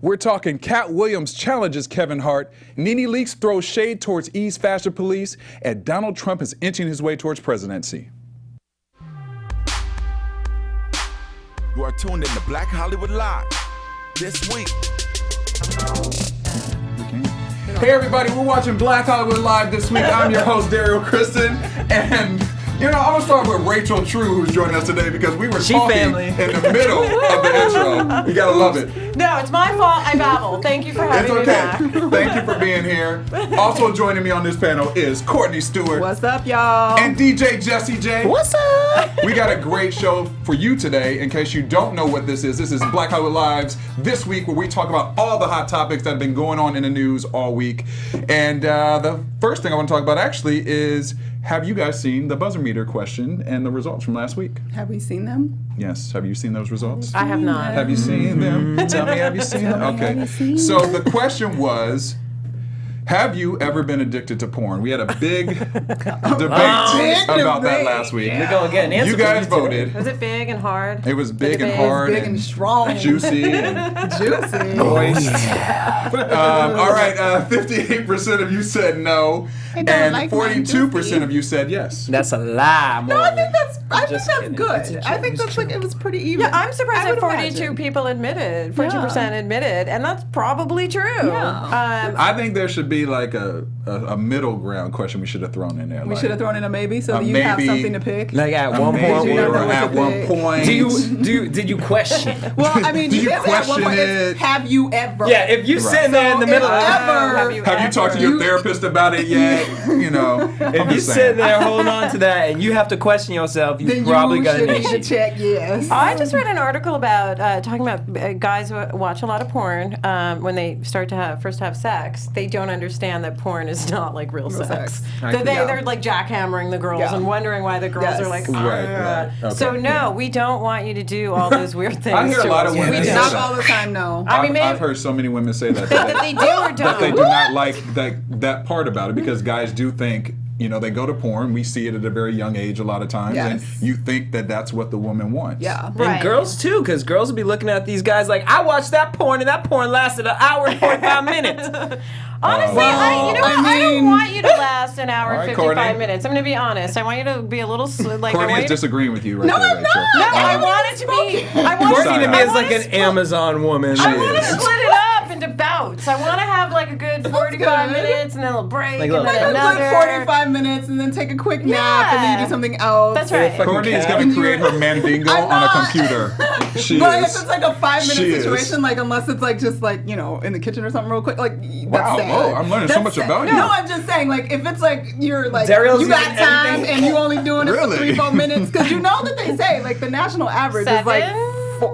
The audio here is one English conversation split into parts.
We're talking Cat Williams challenges Kevin Hart, Nene Leakes throws shade towards E's fashion police, and Donald Trump is inching his way towards presidency. You are tuned in to Black Hollywood Live this week. Hey everybody, we're watching Black Hollywood Live this week. I'm your host, Derrial Christon, and I'm gonna start with Rachel True, who's joining us today because we were talking in the middle of the intro. You gotta love it. No, it's my fault. I babble. Thank you for having me back. Thank you for being here. Also joining me on this panel is Courtney Stewart. What's up, y'all? And DJ Jesse J. What's up? We got a great show for you today. In case you don't know what this is Black Hollywood Live's This Week, where we talk about all the hot topics that have been going on in the news all week. And the first thing I want to talk about actually is, have you guys seen the buzzer meter question and the results from last week? Have we seen them? Yes. Have you seen those results? I have not. Have you seen them? Tell me, have you seen them? Okay. So the question was, have you ever been addicted to porn? We had a big debate about that last week. We go again. You guys voted. Was it big and hard? It was big and hard. Big and strong. Juicy. And Juicy. moist. All right, 58% of you said no, and like mine 42% juicy. of you said yes. That's a lie, No, I think that's kidding. good. It's I think that's like, it was pretty even. Yeah, I'm surprised I that would 42 imagine. people admitted, 42% admitted, and that's probably true. Yeah. I think there should be like a middle ground question we should have thrown in there. We should have thrown in a maybe so A that you have maybe. something to pick. Like at one Maybe, point, you or know what at to one pick. point. did you question? Well, I mean, Do you you can't say at one question point, it? it's, have you ever? Yeah, if you sitting there in the middle of Ever. Have you talked to your therapist about it yet? if you sitting there holding on to that and you have to question yourself, you Then probably you got an should need to issue. check yes. I just read an article about talking about guys who watch a lot of porn. When they start to first have sex, they don't understand that porn is not like real sex. That they're like jackhammering the girls and wondering why the girls are like, Right. Okay. So no, we don't want you to do all those weird things. I hear a to lot us. of women We say Not don't. that. all the time, no. I mean, maybe I've heard so many women say that. that they do or that they don't. do not like that part about it because guys do think, they go to porn. We see it at a very young age a lot of times, and Yes. you think that that's what the woman wants. Yeah. Right. And girls too, because girls will be looking at these guys like, I watched that porn and that porn lasted an hour and 45 minutes. Honestly, I don't mean- want you to last an hour All and right, 55 Courtney. minutes. I'm going to be honest. I want you to be a little like. Courtney I want is you to, disagreeing with you right No, there, I'm Rachel. not. no, I want it to be. I want Courtney to me I is wanna like an split- Amazon woman. I want to is. split it up into bouts. I want to have like a good 45 good. minutes and then a little break Like and a then Like a another. good 45 minutes and then take a quick nap and then you do something else. That's right. Fucking Courtney is cat. going to create her mandingo I'm on not. a computer. She But if is. it's like a 5 She minute is. situation, like unless it's like just like, in the kitchen or something real quick, like Wow, that's sad. whoa, I'm learning so That's much sad. about you. No, I'm just saying, like if it's like you're like Daryl's you got using time everything. and you only doing it Really? for 3-4 minutes, because you know that they say like the national average is like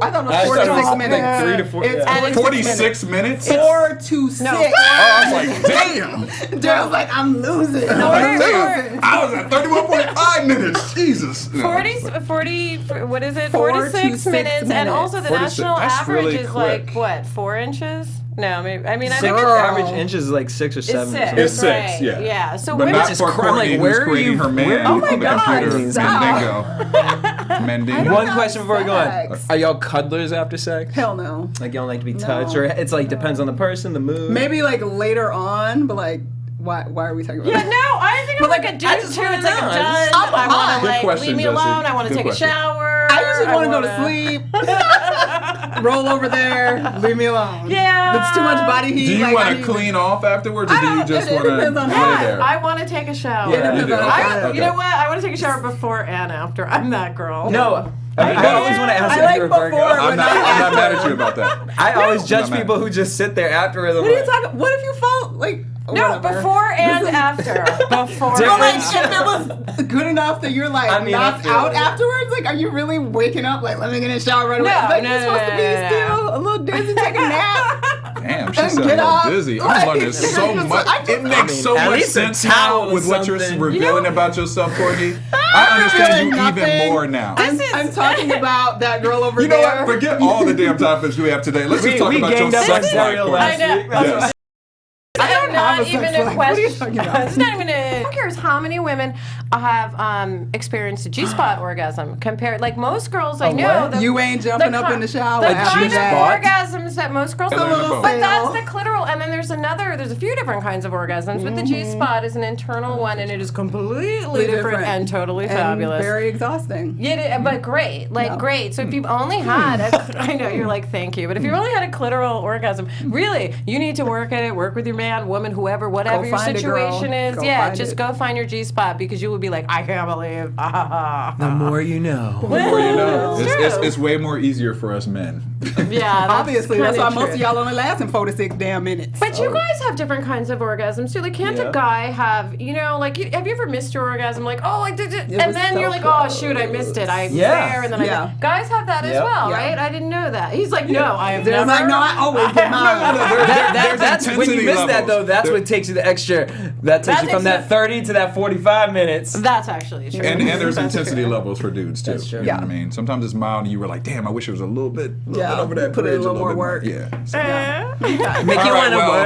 I thought it was 4 to 6 like minutes. 3 to 4. It's Yeah. And 46 minutes? 4 to 6. No. Oh, I was like, damn. Daryl's like, I'm losing. I was like, damn. I was at 31.5 minutes. Jesus. No. 40, what is it? 4 to 46 6 minutes. And minutes. also the 46 national that's average really is quick. like, what, 4 inches? No, maybe, I think Six, it's average inches is like 6 or 7. It's 6. It's 6, right. yeah. Yeah. So But women not is for cr- I'm Courtney, like, who's where are creating you- her man Oh my on the God, computer. stop. Mandingo. One question before we go on. Sex. Are y'all cuddlers after sex? Hell no. Like y'all like to be No. touched? Or it's like depends on the person, the mood? Maybe like later on, but like why are we talking about Yeah, that? no, I think I'm But, like a dude I too. just It's wanna like a know. done. I'm I want hot. to Good like question, leave me Jesse. alone. I want to Good take question. a shower. I usually want to go to wanna- sleep. Roll over there, leave me alone. Yeah. It's too much body heat. Do you like, I want to need- clean off afterwards, or do you just it want to depends on lay how- there? I want to take a shower. Yeah, it You do, depends on okay, how- okay. You know what? I want to take a shower before and after. I'm that girl. No. I always want to ask I if like you're a Virgo. before, I'm not mad at you about that. I always judge I'm not people mad. who just sit there afterwards. What are you talking? What if you fall like? No, whatever. before and after. Before. But like, and if it was good enough that you're like I mean, I knocked feel out it. afterwards, like, are you really waking up? Like, let me get in the shower right away. No, Like, no, you're supposed no, to be no, no. still a little dizzy, take a nap. Damn, she And said get a up. little dizzy. I'm Like, learning so I much. just- It makes so at much least a sense towel now or with what you're something. revealing about yourself, Courtney. I understand you Nothing. even more now. I'm talking about that girl over You know there. what? Forget all the damn topics we have today. Let's just talk we about your ganged up sex on life, Derrial Courtney. last I know. week. Yes. I don't not have a even sex a life. What are you question. talking about? It's not even a. Who cares how many women have experienced a G-spot orgasm compared? Like most girls I know, what? You ain't jumping up in the shower The after kind of G-spot? orgasms that most girls It's a little but fail. that's the clitoral, and then there's a few different kinds of orgasms, but the G-spot is an internal one, and it is completely different and totally fabulous. Very exhausting. Yeah, but great, great. So if you've only had, I know you're like, thank you, but if you've only had a clitoral orgasm, really, you need to work at it, work with your man, woman, whoever, whatever Go your find it, girl. situation is. Go Yeah, find just it. go find your G-spot because you will be like, I can't believe. The more you know. The more you know. It's true. It's way more easier for us men. Yeah, Obviously, that's why kinda most true. of y'all only lasting 4 to 6 damn minutes. But you guys have different kinds of orgasms too. Like, can't Yeah. a guy have, like, have you ever missed your orgasm? Like, oh, I did it, and was then so you're like, close. oh shoot, I missed it. I was Yeah. there, and then Yeah. guys have that as Yep. well, Yeah. right? I didn't know that. He's like, no, I have There's never. like, no, I always get mine. That's when you intensity miss that levels. though. That's what takes you the extra. That takes you from takes that 30 to that 45 minutes. That's actually true. And there's That's intensity true. levels for dudes too. That's true. You know Yeah. what I mean? Sometimes it's mild and you were like, damn, I wish it was a little bit over that Put in a bridge, little more bit work. Yeah. So- Make All you right, want to well,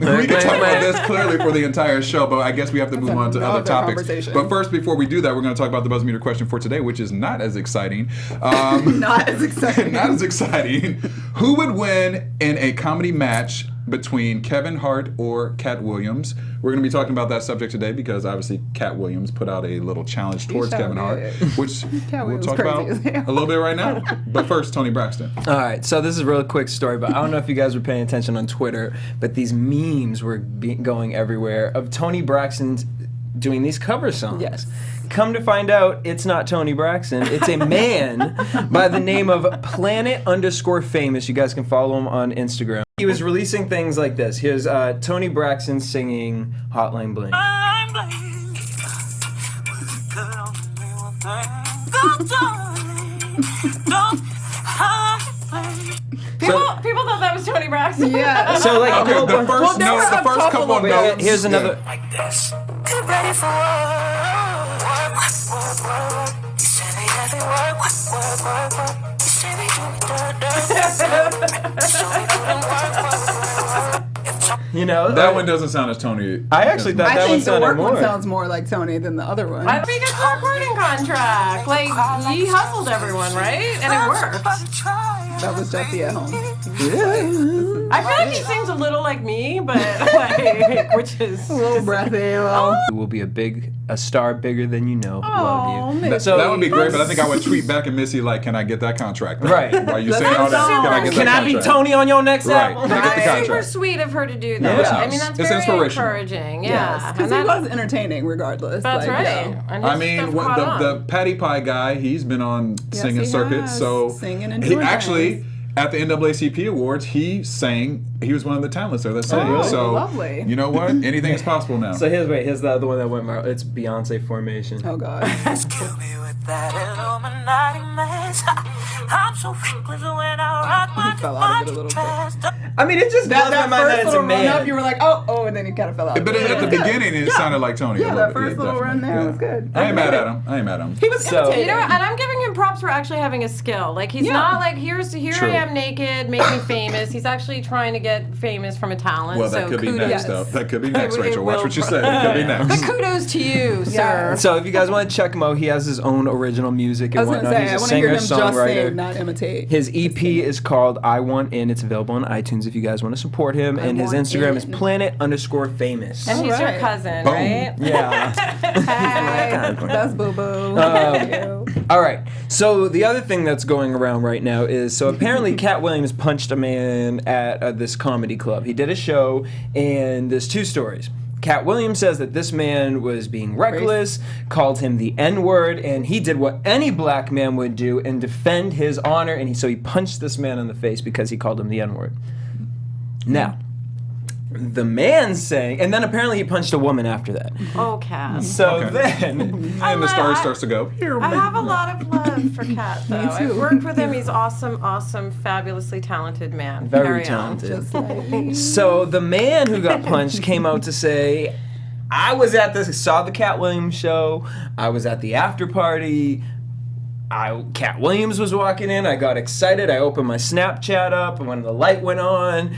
work. we can talk about this clearly for the entire show, but I guess we have to move on to other another topics. conversation. But first, before we do that, we're going to talk about the buzz meter question for today, which is not as exciting. Not as exciting. Not as exciting. Who would win in a comedy match between Kevin Hart or Cat Williams? We're going to be talking about that subject today because obviously Cat Williams put out a little challenge towards sure Kevin Hart, did. which we'll Williams talk crazy about as hell. a little bit right now. But first, Toni Braxton. All right, so this is a real quick story, but I don't know if you guys were paying attention on Twitter, but these memes were going everywhere of Toni Braxton doing these cover songs. Yes. Come to find out, it's not Toni Braxton. It's a man by the name of Planet_Famous. You guys can follow him on Instagram. He was releasing things like this. Here's Toni Braxton singing Hotline Bling. I'm blank. Could only be one thing. Go, darling. Don't hide, babe. People thought that was Toni Braxton. Yeah. So like a Okay, whole the bunch- first there were note, the a first couple of couple of notes. Here's another. Like this. Get ready for work. Work, work, work, work. You say they have it work, work, work, work, work. You say they do it dirt. So they do them work. You know, That one doesn't sound as Toni. I actually thought I that one think the sounded work more. one sounds more like Toni than the other one. I think it's a recording contract. Like, he hustled everyone, right? And it worked. That was Jesse at home. I feel like he sings a little like me, but like, which is A little breathy. Well, Will be a star bigger than you know. Love you. That, So- that would be great, but I think I would tweet back at Missy like, "Can I get that contract?" Right. Why are you saying all that? Can I get Can that I be contract? Tony on your next Right. album? Can I get the super contract? sweet of her to do that. Yeah. I mean, that's It's very inspirational. encouraging. yes, Yeah, because and he that- was entertaining regardless. That's like, right. yeah. And I his mean, stuff what, caught on. the Patty Pie guy, he's been on Yes, singing he circuits, has. so Singing and he doing actually things. at the NAACP Awards, he sang. He was one of the talents there that sang. really? So Lovely. you know what? Anything is possible now. So here's the other one that went viral. It's Beyonce Formation. Oh God. Kill me with that Illuminati mess. I'm so reckless when I rock my fell out of it a little bit. chest. I mean, it just blows That my mind that first it's a little run up, man. you were like, oh, and then he kind of fell out. but at the beginning, it sounded like Tony. a Yeah, little that bit. first little run definitely. there was good. I ain't mad at him. I ain't mad at him. He was So- imitating. You know, and I'm giving him props for actually having a skill. Like, he's Yeah. not like, here True. I am naked, make me famous. He's actually trying to get famous from a talent. Well, that so could be kudos. next, though. That could be next, It Rachel. Watch will. what you said. It could be But next. kudos to you, sir. So if you guys want to check him out, he has his own original music I and was gonna whatnot. say, I He's a want to hear him just singer-songwriter. sing, not imitate. His EP is called I Want In. It's available on iTunes if you guys want to support him. And his Want Instagram is In. planet_famous. And he's your Alright. cousin, Boom. right? Yeah. Hey, that's Boo Boo. All right. So the other thing that's going around right now is apparently Cat Williams punched a man at this comedy club. He did a show, and there's two stories. Cat Williams says that this man was being reckless, called him the N-word, and he did what any black man would do and defend his honor, and so he punched this man in the face because he called him the N-word. Now, the man saying, and then apparently he punched a woman after that. Oh, Cat. So Okay. then, And the story starts to go. I have a lot of love for Cat, though. I've too. worked with him. He's awesome, fabulously talented man. very Carry on. talented. Just like me. So the man who got punched came out to say, I was at this, saw the Cat Williams show, I was at the after party, Cat Williams was walking in. I got excited. I opened my Snapchat up, and when the light went on,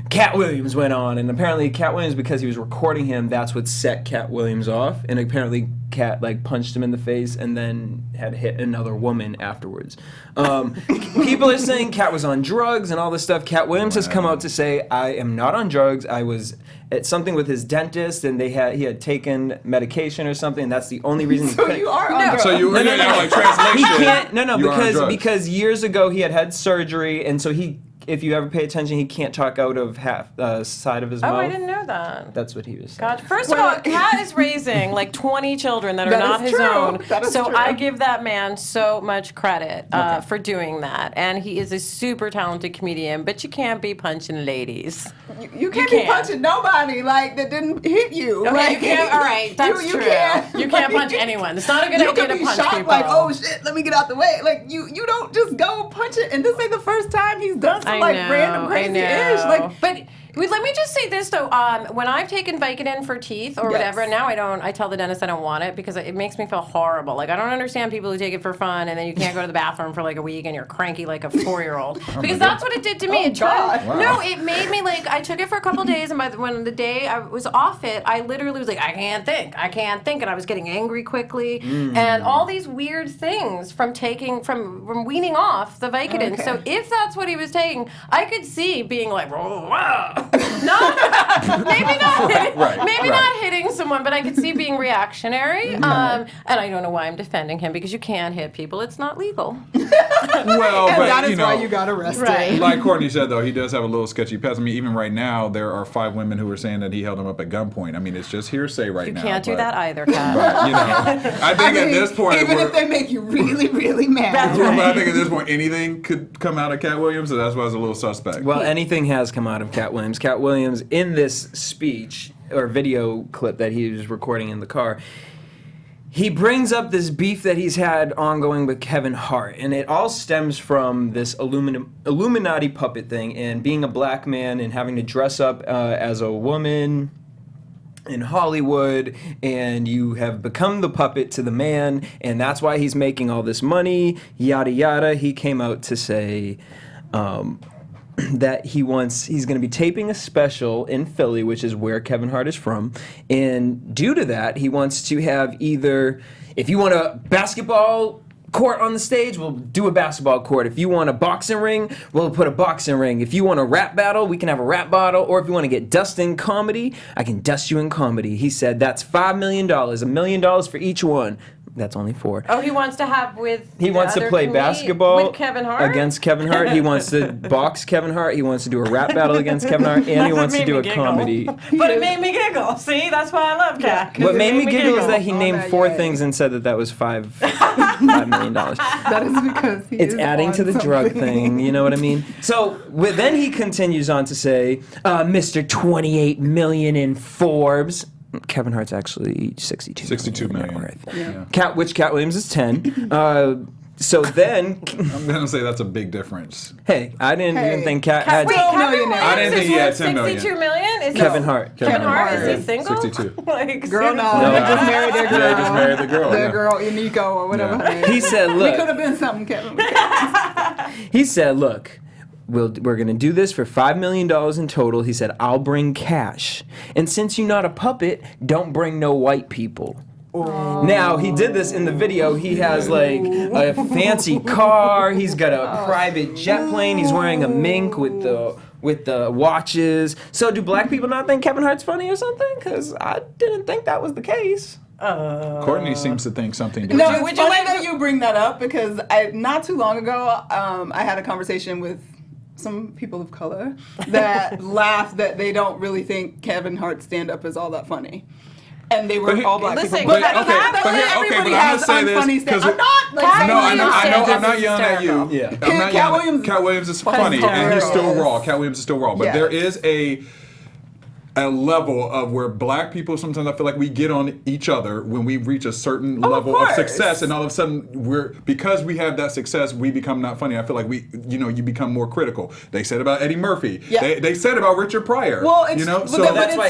Cat Williams went on. And apparently, Cat Williams, because he was recording him, that's what set Cat Williams off. And apparently, Cat punched him in the face and then had hit another woman afterwards. People are saying Cat was on drugs and all this stuff. Cat Williams has come out to say, I am not on drugs. I was at something with his dentist, and he had taken medication or something. And that's the only reason. So you are on drugs. So you were like translation. He can't. No, you are on because years ago he had surgery, and so if you ever pay attention, he can't talk out of half side of his mouth. Oh, I didn't know that. That's what he was saying. God, first of all, Cat is raising 20 children that are not his own. So true. I give that man so much credit for doing that. And he is a super talented comedian, but you can't be punching ladies. You can't be punching nobody that didn't hit you. Okay, you can't. All right, that's you true. Can't, you can't punch anyone. It's not a good idea to punch shocked, people. oh shit, let me get out the way. You don't just go punch it. And this ain't the first time he's done some random crazy ish. But let me just say this though. When I've taken Vicodin for teeth or whatever, and now I don't. I tell the dentist I don't want it because it makes me feel horrible. I don't understand people who take it for fun and then you can't go to the bathroom for a week and you're cranky like a 4-year-old. Because that's what it did to me. No, it made me I took it for a couple days, and when the day I was off it, I literally was I can't think, and I was getting angry quickly, and all these weird things from weaning off the Vicodin. Okay. So if that's what he was taking, I could see being not hitting someone, but I could see being reactionary. And I don't know why I'm defending him because you can hit people; it's not legal. Well, and but that is why you got arrested. Right. Like Courtney said, though, he does have a little sketchy past. I mean, even right now, there are 5 women who are saying that he held them up at gunpoint. I mean, it's just hearsay right now. You can't do that either, Kat. But, I think at this point, even if they make you really, really mad. But I think at this point, anything could come out of Cat Williams, so that's why it's a little suspect. Well, anything has come out of Cat Williams. Cat Williams, in this speech or video clip that he was recording in the car, he brings up this beef that he's had ongoing with Kevin Hart, and it all stems from this Illuminati puppet thing and being a black man and having to dress up as a woman in Hollywood, and you have become the puppet to the man, and that's why he's making all this money, yada yada. He came out to say that he's going to be taping a special in Philly, which is where Kevin Hart is from, and due to that, he wants to have either, if you want a basketball court on the stage, we'll do a basketball court. If you want a boxing ring, we'll put a boxing ring. If you want a rap battle, we can have a rap battle. Or if you want to get dust in comedy, I can dust you in comedy. He said that's $5 million, $1 million for each one. That's only 4. Oh, he wants to have with. He wants to play basketball with Kevin Hart? against Kevin Hart. He wants to box Kevin Hart. He wants to do a rap battle against Kevin Hart, and he wants to do a comedy. But it made me giggle. See, that's why I love Cat. What made me giggle is that he named 4 things and said that was $5 million. That is because it's adding to the drug thing. You know what I mean? So then he continues on to say, Mr. 28 million in Forbes. Kevin Hart's actually 62 million. Right? Yeah. Which Cat Williams is 10. So then, I'm gonna say that's a big difference. Hey, I didn't even think Cat had. Wait, Kevin millionaire. Williams I didn't think he had 10 million. 62 million? Is Kevin Hart. Kevin Hart, is he single? 62. Girl, no. No. They just married their girl. Yeah, just married the girl. Their girl, Nico, or whatever her name is. He said, We "Look." could have been something, Kevin. He said, "Look, we're going to do this for $5 million in total." He said, "I'll bring cash. And since you're not a puppet, don't bring no white people." Oh. Now, he did this in the video. He has a fancy car. He's got a private jet plane. He's wearing a mink with the watches. So do black people not think Kevin Hart's funny or something? Because I didn't think that was the case. Courtney seems to think something different. No, it's funny that you bring that up because not too long ago, I had a conversation with some people of color that laughed that they don't really think Kevin Hart's stand-up is all that funny. And they were all black people. But I'm gonna say this because I'm not yelling at you. Yeah. I'm not yelling. Cat Williams is funny, and he's still raw. Cat Williams is still raw, but there is a a level of where black people sometimes I feel like we get on each other when we reach a certain level of course. success, and all of a sudden because we have that success, we become not funny. I feel like you become more critical. They said about Eddie Murphy. Yeah. They said about Richard Pryor. Well, it's, so that's why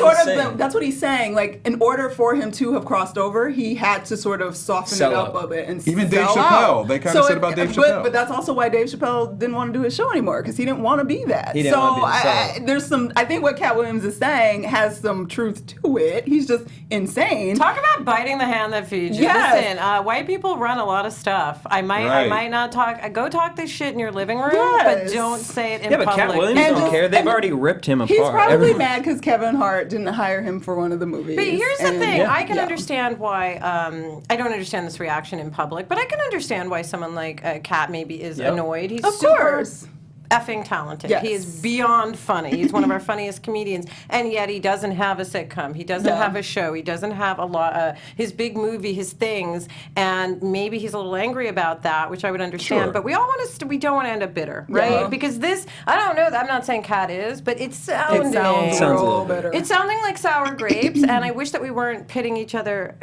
that's what he's saying. Like, in order for him to have crossed over, he had to sort of soften Sell it up out. a bit and Even Dave sell Chappelle, out. they kind of said about Dave Chappelle. But that's also why Dave Chappelle didn't want to do his show anymore, because he didn't want to be that. He didn't want to be the there's some. I think what Cat Williams is saying has some truth to it. He's just insane. Talk about biting the hand that feeds you. Yes. Listen, white people run a lot of stuff. I might not talk. Go talk this shit in your living room, but Yes. don't say it in Yeah, but public. Cat Williams And don't just- care. They've and already ripped him apart. He's probably Everyone- mad because Kevin Hart didn't hire him for one of the movies. But here's the And- thing. I can Yeah. understand why. I don't understand this reaction in public, but I can understand why someone like Kat maybe is Yep. annoyed. He's Of super course. effing talented. Yes. He is beyond funny. He's one of our funniest comedians, and yet he doesn't have a sitcom. He doesn't Yeah. have a show. He doesn't have a lot. His big movie, his things, and maybe he's a little angry about that, which I would understand. Sure. But we all want to. We don't want to end up bitter, right? Yeah. Because this, I don't know. I'm not saying Kat is, but it's sounding. It sounds a Sounds a little little better. It's sounding like sour grapes, and I wish that we weren't pitting each other,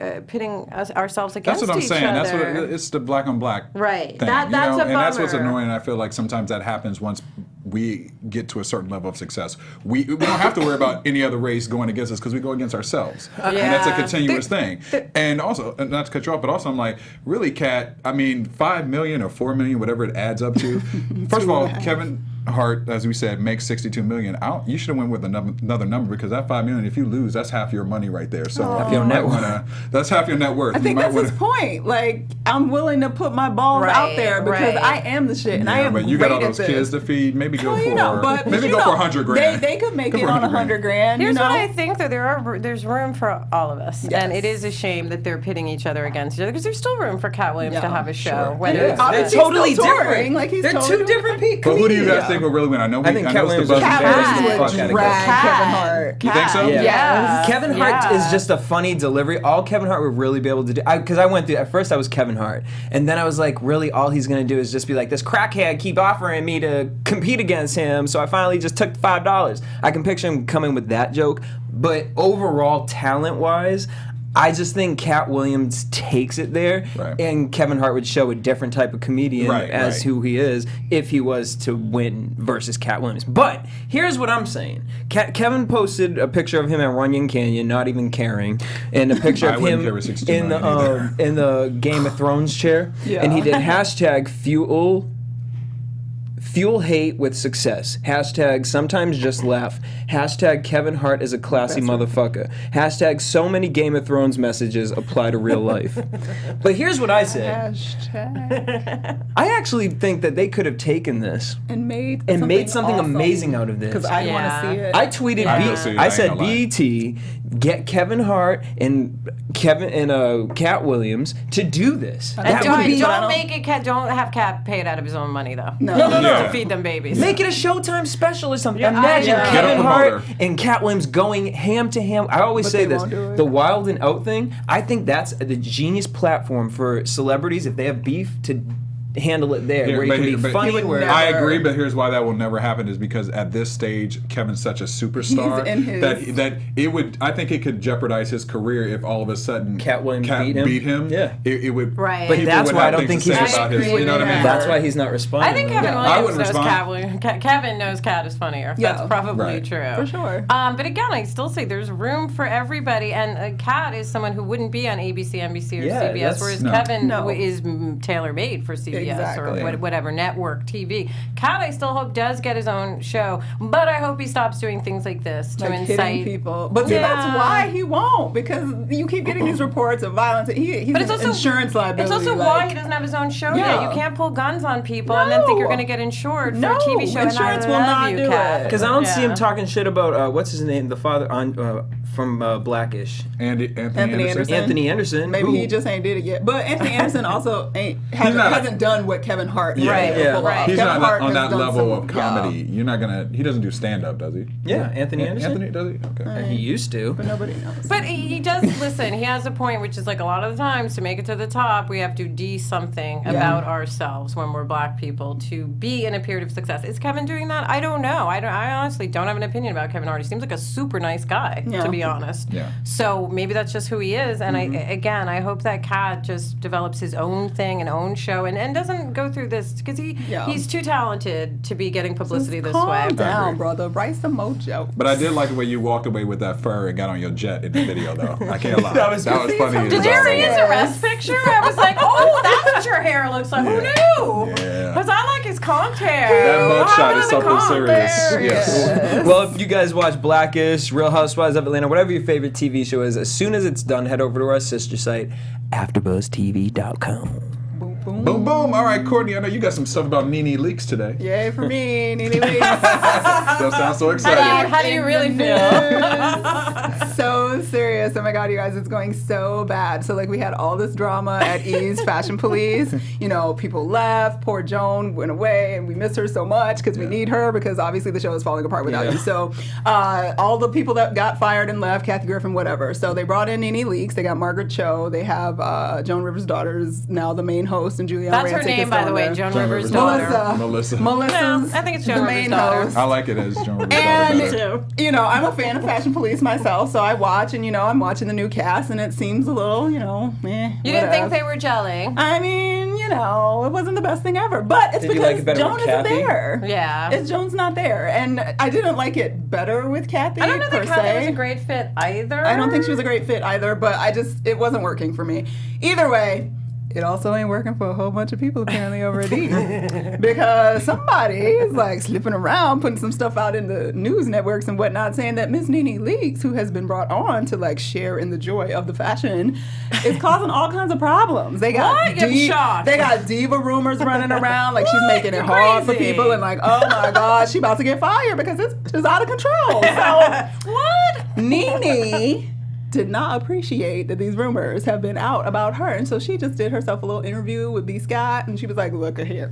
ourselves against That's what I'm each saying. other. That's what it's the black on black Right. thing. That's a and that's what's bummer. annoying. I feel like sometimes that happens once we get to a certain level of success. We don't have to worry about any other race going against us because we go against ourselves, and that's a Yeah. continuous thing. And also, and not to cut you off, but also I'm like, really, Kat? I mean, 5 million or 4 million, whatever it adds up to. First of all, Kevin Hart, as we said, makes 62 million. You should have went with another number, because that 5 million, if you lose, that's half your money right there. So Half your net worth. That's half your net worth. I think that's his point. Like, I'm willing to put my balls out there because right. I am the shit, and I am but you got all great at those this. kids to feed. Maybe go Well, for maybe go for 100 grand. They could make Go it for on 100 grand. Here's you know? what I think, though. There's room for all of us, Yes. and it is a shame that they're pitting each other against each other, because there's still room for Cat Williams to Yeah. have a show. Sure. Whether Yeah. it's They're Obviously, totally still touring. different. Like, he's They're totally two different people. But who do you guys think will really win? I know I think know Cat it's the Williams buzz would and embarrass cares. the fuck out of drag Cat. Kevin Hart. You think so? Yeah. Yes. Kevin Hart Yeah. is just a funny delivery. All Kevin Hart would really be able to do, because I went through, at first I was Kevin Hart, and then I was like, really all he's going to do is just be like, this crackhead keep offering me to compete against him, so I finally just took $5. I can picture him coming with that joke, but overall, talent-wise, I just think Cat Williams takes it there, Right. and Kevin Hart would show a different type of comedian as who he is if he was to win versus Cat Williams. But here's what I'm saying: Kevin posted a picture of him at Runyon Canyon, not even caring, and a picture I of wouldn't him care with 62 in the million either. in the Game of Thrones chair, and he did hashtag fuel hate with success. Hashtag sometimes just laugh. Hashtag Kevin Hart is a classy motherfucker. Hashtag so many Game of Thrones messages apply to real life. But here's what I say. Hashtag. I actually think that they could have taken this And made something awesome. amazing out of this. Because I want Yeah. to see it. I tweeted, I will see it, I I ain't said, gonna lie. BET, get Kevin Hart and Cat Williams to do this. And That would be- don't make it. Don't have Cat paid out of his own money, though. No. Yeah. To feed them babies. Make it a Showtime special or something. Yeah, Imagine I know. Get a Kevin Hart promoter. and Cat Williams going ham to ham. I always But say they this: won't do it. the Wild and Out thing. I think that's the genius platform for celebrities if they have beef to handle it there, Yeah, where you but can he- be but funny. he would Where never- I agree, but here's why that will never happen: is because at this stage, Kevin's such a superstar He's in his- that it would. I think it could jeopardize his career if all of a sudden Cat Williams beat him. Yeah. it would. Right. But people that's would why I have don't things think to he's- say about his. You know what I mean? that's why he's not responding. I think Kevin I Williams wouldn't knows respond. Cat Williams. Kevin knows Cat is funnier. Yeah. That's probably Right. true. For sure. But again, I still say there's room for everybody. And Cat is someone who wouldn't be on ABC, NBC, or Yeah, CBS, that's- whereas No. Kevin No. is tailor-made for CBS Exactly. or whatever network TV. Cat, I still hope, does get his own show, but I hope he stops doing things like this to Like incite hitting people. But see, Yeah. that's why he won't, because you keep getting these reports of violence. He's But it's an also insurance liability. It's also like, why he doesn't have his own show Yeah. yet. You can't pull guns on people and then think you're No. going to get insured for No, a TV show. insurance and I will love not you, do Cat. it. Because I don't see him Yeah. talking shit about what's his name, the father on from Blackish, Anthony Anthony Anderson. Anthony Anderson. Maybe who- he just ain't did it yet. But Anthony Anderson also not- hasn't done what Kevin Hart is Right, able to yeah. pull right. off. He's Kevin not Hart on has that done level some- of comedy. You're not gonna. He doesn't do stand up, does he? Yeah, Anthony Anderson. Anthony does he? Okay. He used to. But nobody knows. But he does listen. He has a point, which is like a lot of the times to make it to the top, we have to do something about ourselves when we're black people to be in a period of success. Is Kevin doing that? I don't know. I honestly don't have an opinion about Kevin Hart. He seems like a super nice guy, to be honest. Yeah. So maybe that's just who he is. And I hope that Cat just develops his own thing, an own show, and doesn't go through this because he's too talented to be getting publicity this Calm way. down, brother. Write some mojo. But I did like the way you walked away with that fur and got on your jet in the video, though. I can't lie. That was funny. Did you see his arrest picture? I was like, oh, that's what your hair looks like. Who knew? Yeah. Because I like his conked hair. That What mugshot happened is to the something conk serious. there? Yes. Well, if you guys watch Blackish, Real Housewives of Atlanta, whatever your favorite TV show is, as soon as it's done, head over to our sister site, AfterBuzzTV.com. Boom, boom. Boom, boom. All right, Courtney, I know you got some stuff about Nene leaks today. Yay for me, Nene Leakes. That sounds so exciting. How do you really feel? So serious. Oh my God, you guys, it's going so bad. So like we had all this drama at E's Fashion Police. You know, people left. Poor Joan went away, and we miss her so much because we need her because obviously the show is falling apart without you. So all the people that got fired and left, Kathy Griffin, whatever. So they brought in Nene Leakes. They got Margaret Cho. They have Joan Rivers' daughter is now the main host, and Juliana That's her Rancic name, is by on the way, there. Joan Rivers' daughter. Melissa. Melissa's No, I think it's Joan the Rivers' main daughter. host. I like it as Joan Rivers' And, daughter better. you know, I'm a fan of Fashion Police myself, so I watch, and, you know, I'm watching the new cast, and it seems a little, you know, You didn't think they were gelling? I mean, you know, it wasn't the best thing ever, but it's Did you because like it better Joan with isn't Kathy? there. Yeah. It's Joan's not there, and I didn't like it better with Kathy. I don't know per that Kathy se. was a great fit either. I don't think she was a great fit either, but it wasn't working for me. Either way, it also ain't working for a whole bunch of people apparently over at E. Because somebody is like slipping around, putting some stuff out in the news networks and whatnot, saying that Miss Nene Leakes, who has been brought on to like share in the joy of the fashion, is causing all kinds of problems. They got What? I'm shocked. they got diva rumors running around, like she's What? making it You're hard for crazy. people, and like, oh my God, she about to get fired because it's out of control. So What? Nene did not appreciate that these rumors have been out about her, and so she just did herself a little interview with B. Scott, and she was like, look here.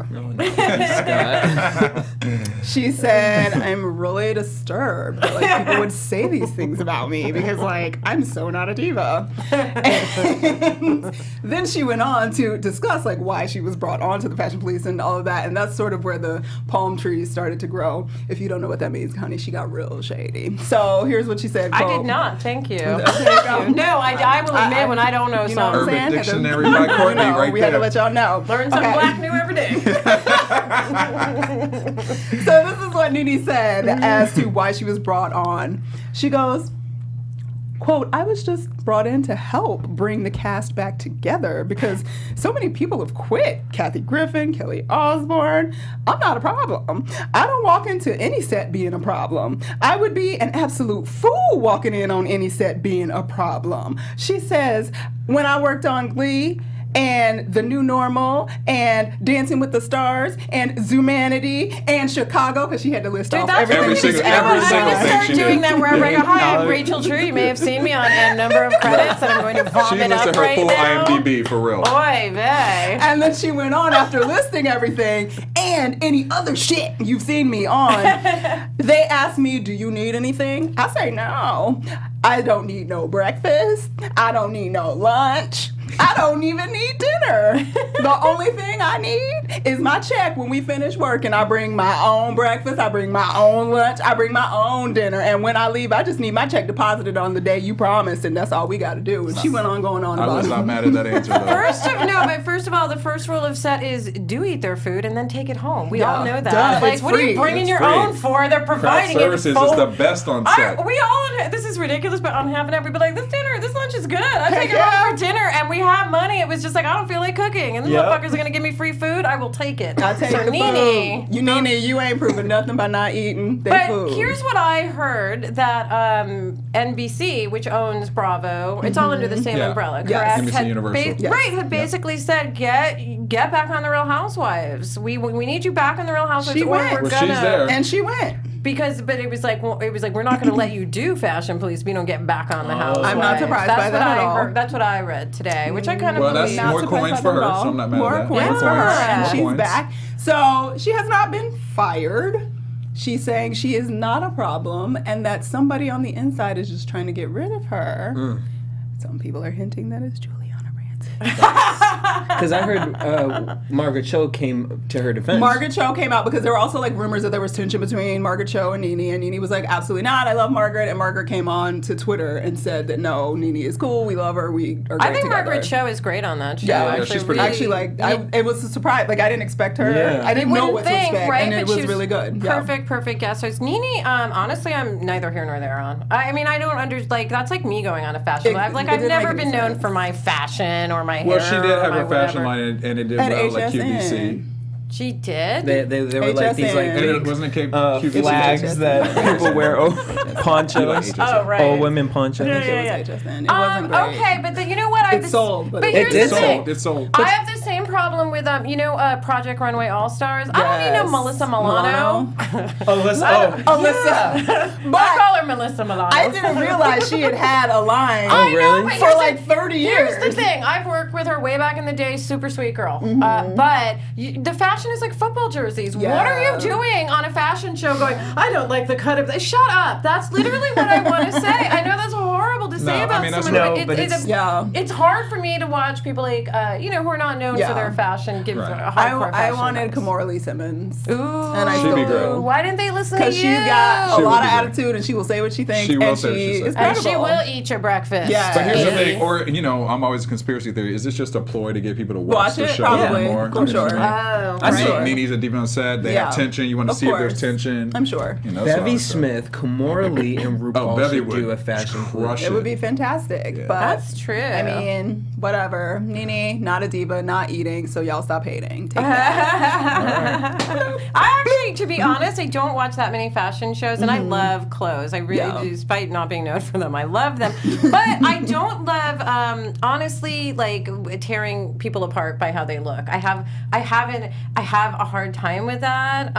She said, I'm really disturbed that like people would say these things about me because like I'm so not a diva. And then she went on to discuss like why she was brought on to the Fashion Police and all of that, and that's sort of where the palm trees started to grow. If you don't know what that means, honey, she got real shady. So here's what she said. I quote, did not. Thank you. There you go. No, I will admit when I don't know You know what I'm something. saying? Urban Had to- Dictionary by Courtney you know, right we had to there. let y'all know. Learn something Okay. black new every day. So this is what Nene said as to why she was brought on. She goes, quote, I was just brought in to help bring the cast back together because so many people have quit. Kathy Griffin, Kelly Osbourne. I'm not a problem. I don't walk into any set being a problem. I would be an absolute fool walking in on any set being a problem. She says, when I worked on Glee, and The New Normal, and Dancing with the Stars, and Zumanity, and Chicago, because she had to list off That's everything. what Every we single- do. every I'm single going to thing start she doing did. that wherever I go. Hi, I'm Yeah. Rachel True. You may have seen me on a number of credits, and I'm going to She vomit up listed her right full now. IMDb for real. Oy vey. And then she went on after listing everything and any other shit you've seen me on. They asked me, do you need anything? I say, no. I don't need no breakfast. I don't need no lunch. I don't even need dinner. The only thing I need is my check when we finish work, and I bring my own breakfast, I bring my own lunch, I bring my own dinner, and when I leave, I just need my check deposited on the day you promised, and that's all we got to do. And she went on going on I about was it. not mad at that answer though. First of all, the first rule of set is do eat their food and then take it home. We Yeah. all know that. Duh, Like, it's what are you free. bringing It's your free. own for? They're Craft providing it services full. is the best on set. We all, this is ridiculous, but on half an hour, we'd be like, this lunch is good. I take it yeah. home for dinner, and we have money. It was just like, I don't feel like cooking, and the Yep. motherfuckers are going to give me free food. I will take it. I take so the Nene, food. You Nene, you ain't proving nothing by not eating their But food. here's what I heard that NBC, which owns Bravo, it's all under the same Yeah. umbrella, Yes. correct? NBC Universal. Yes. Right, had basically said, get back on the Real Housewives. We need you back on the Real Housewives, She or went. we're Well, gonna. she's there. And she went. but it was like we're not going to let you do fashion police if you don't get back on the house. I'm not surprised by that at all. That's what I read today, which I kind of Well, believe. that's more coins for her, so I'm not mad More at that. coins for her, and More she's coins. back. So she has not been fired. She's saying she is not a problem, and that somebody on the inside is just trying to get rid of her. Some people are hinting that it's Juliana Rancic. Because I heard Margaret Cho came to her defense. Margaret Cho came out because there were also like rumors that there was tension between Margaret Cho and Nene was like, absolutely not, I love Margaret, and Margaret came on to Twitter and said that no, Nene is cool, we love her, we are great I think together. Margaret Cho is great on that show. Yeah, she's pretty good. It was a surprise. Like I didn't expect her. Yeah. I didn't know what to think, expect, right? and But it was she really good. Yeah. Perfect guest host. Nene, honestly, I'm neither here nor there on. I mean, I don't that's like me going on a fashion It- live. Like it I've didn't never make been any known sense. for my fashion or my hair. Well, she did or have my her fashion whatever. line, and it did At well, like HSN. QVC. She did. They were like these like HSN. And it big wasn't it QVC? flags that people wear ponchos. Oh, right. Old women ponchos. Yeah, It was HSN. It wasn't great. Okay, but you know what? It sold, but it here's did the sell. thing. It's sold. I have the same problem with Project Runway All Stars. I don't need no Yes. Melissa Milano. Alyssa. But I call her Melissa Milano. I didn't realize she had a line I know, really? but for here's like 30 years. Here's the thing. I've worked with her way back in the day. Super sweet girl. Mm-hmm. But the fashion is like football jerseys. What are Yeah. you doing on a fashion show going, I don't like the cut of this? Shut up. That's literally what I want to say. I know that's horrible to say No, I about mean, that's someone, right. but No, but Yeah. it's hard for me to watch people like, who are not known Yeah. for their fashion give Right. a hardcore I fashion wanted advice. Kimora Lee Simmons. Ooh. And I She'd be still great. do. Why didn't they listen to you? Because she's got She a would lot of be great. attitude, and she will say what she thinks, She will and say what she she says. is And credible. she will eat your breakfast. Yes. But here's the Amy. thing, or I'm always a conspiracy theory. Is this just a ploy to get people to watch Watch the it, show probably. more? For sure. Oh, I see Sure. Nene's a deep on set. They Yeah. have tension. You want to Of see if there's course. tension. I'm sure. You know, so- Bevy so- Smith, Kimora Lee, and RuPaul Bevy should would do a fashion crush police. It would be fantastic, but That's true. I mean, whatever. Nene, not a diva, not eating, so y'all stop hating. Take that. I actually, to be honest, I don't watch that many fashion shows, and I love clothes. I really Yeah. do, despite not being known for them. I love them, but I don't love, honestly, like tearing people apart by how they look. I have a hard time with that.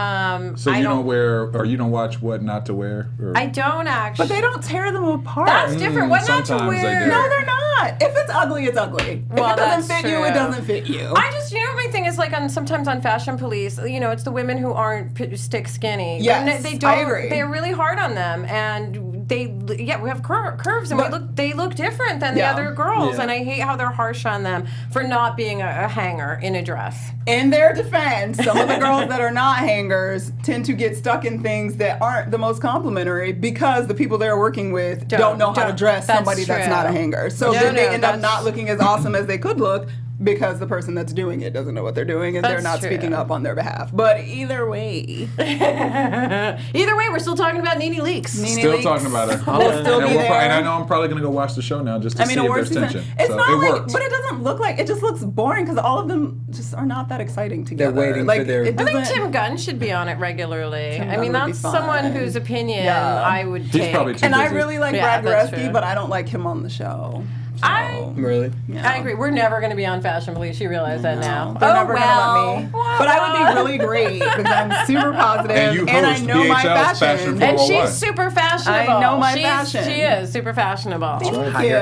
So I you don't wear, or you don't watch what not to wear? Or? I don't actually. But they don't tear them apart. That's different. What not to sometimes they wear? do. No, they're not. If it's ugly, it's ugly. Well, if it doesn't that's fit you, it true. doesn't fit you. I just, my thing is like sometimes on Fashion Police, it's the women who aren't stick skinny. Yes, they don't. I agree. They're really hard on them, and we have curves, and they look different than Yeah. the other girls, Yeah. and I hate how they're harsh on them for not being a hanger in a dress. In their defense, some of the girls that are not hangers tend to get stuck in things that aren't the most complimentary because the people they're working with don't know how to dress That's somebody that's true. not a hanger. So No, then they no, end up that's- not looking as awesome as they could look because the person that's doing it doesn't know what they're doing and they're That's not true. speaking up on their behalf. But either way, Either way, we're still talking about Nene Leakes. Nene Still Leakes talking about her. will still be there. And I know I'm probably going to go watch the show now just to see if awards there's season. tension. It's So not it like, worked. but it doesn't look like it. Just looks boring because all of them just are not that exciting together. waiting like, for their- it I think doesn't- Tim Gunn should be on it regularly. Tim I mean, Gunn would that's be someone fine. whose opinion Yeah. I would He's take. probably too And I busy. really like Yeah, Brad that's Goreski, true. but I don't like him on the show. So, Really? yeah. I agree. We're never going to be on Fashion Police. You realize that now. They're never gonna let me. Well, But I would be really great because I'm super positive And you I host know my BHL's fashion. Fashion And Worldwide. she's super fashionable. I know my fashion. She is super fashionable. Thank Hire you.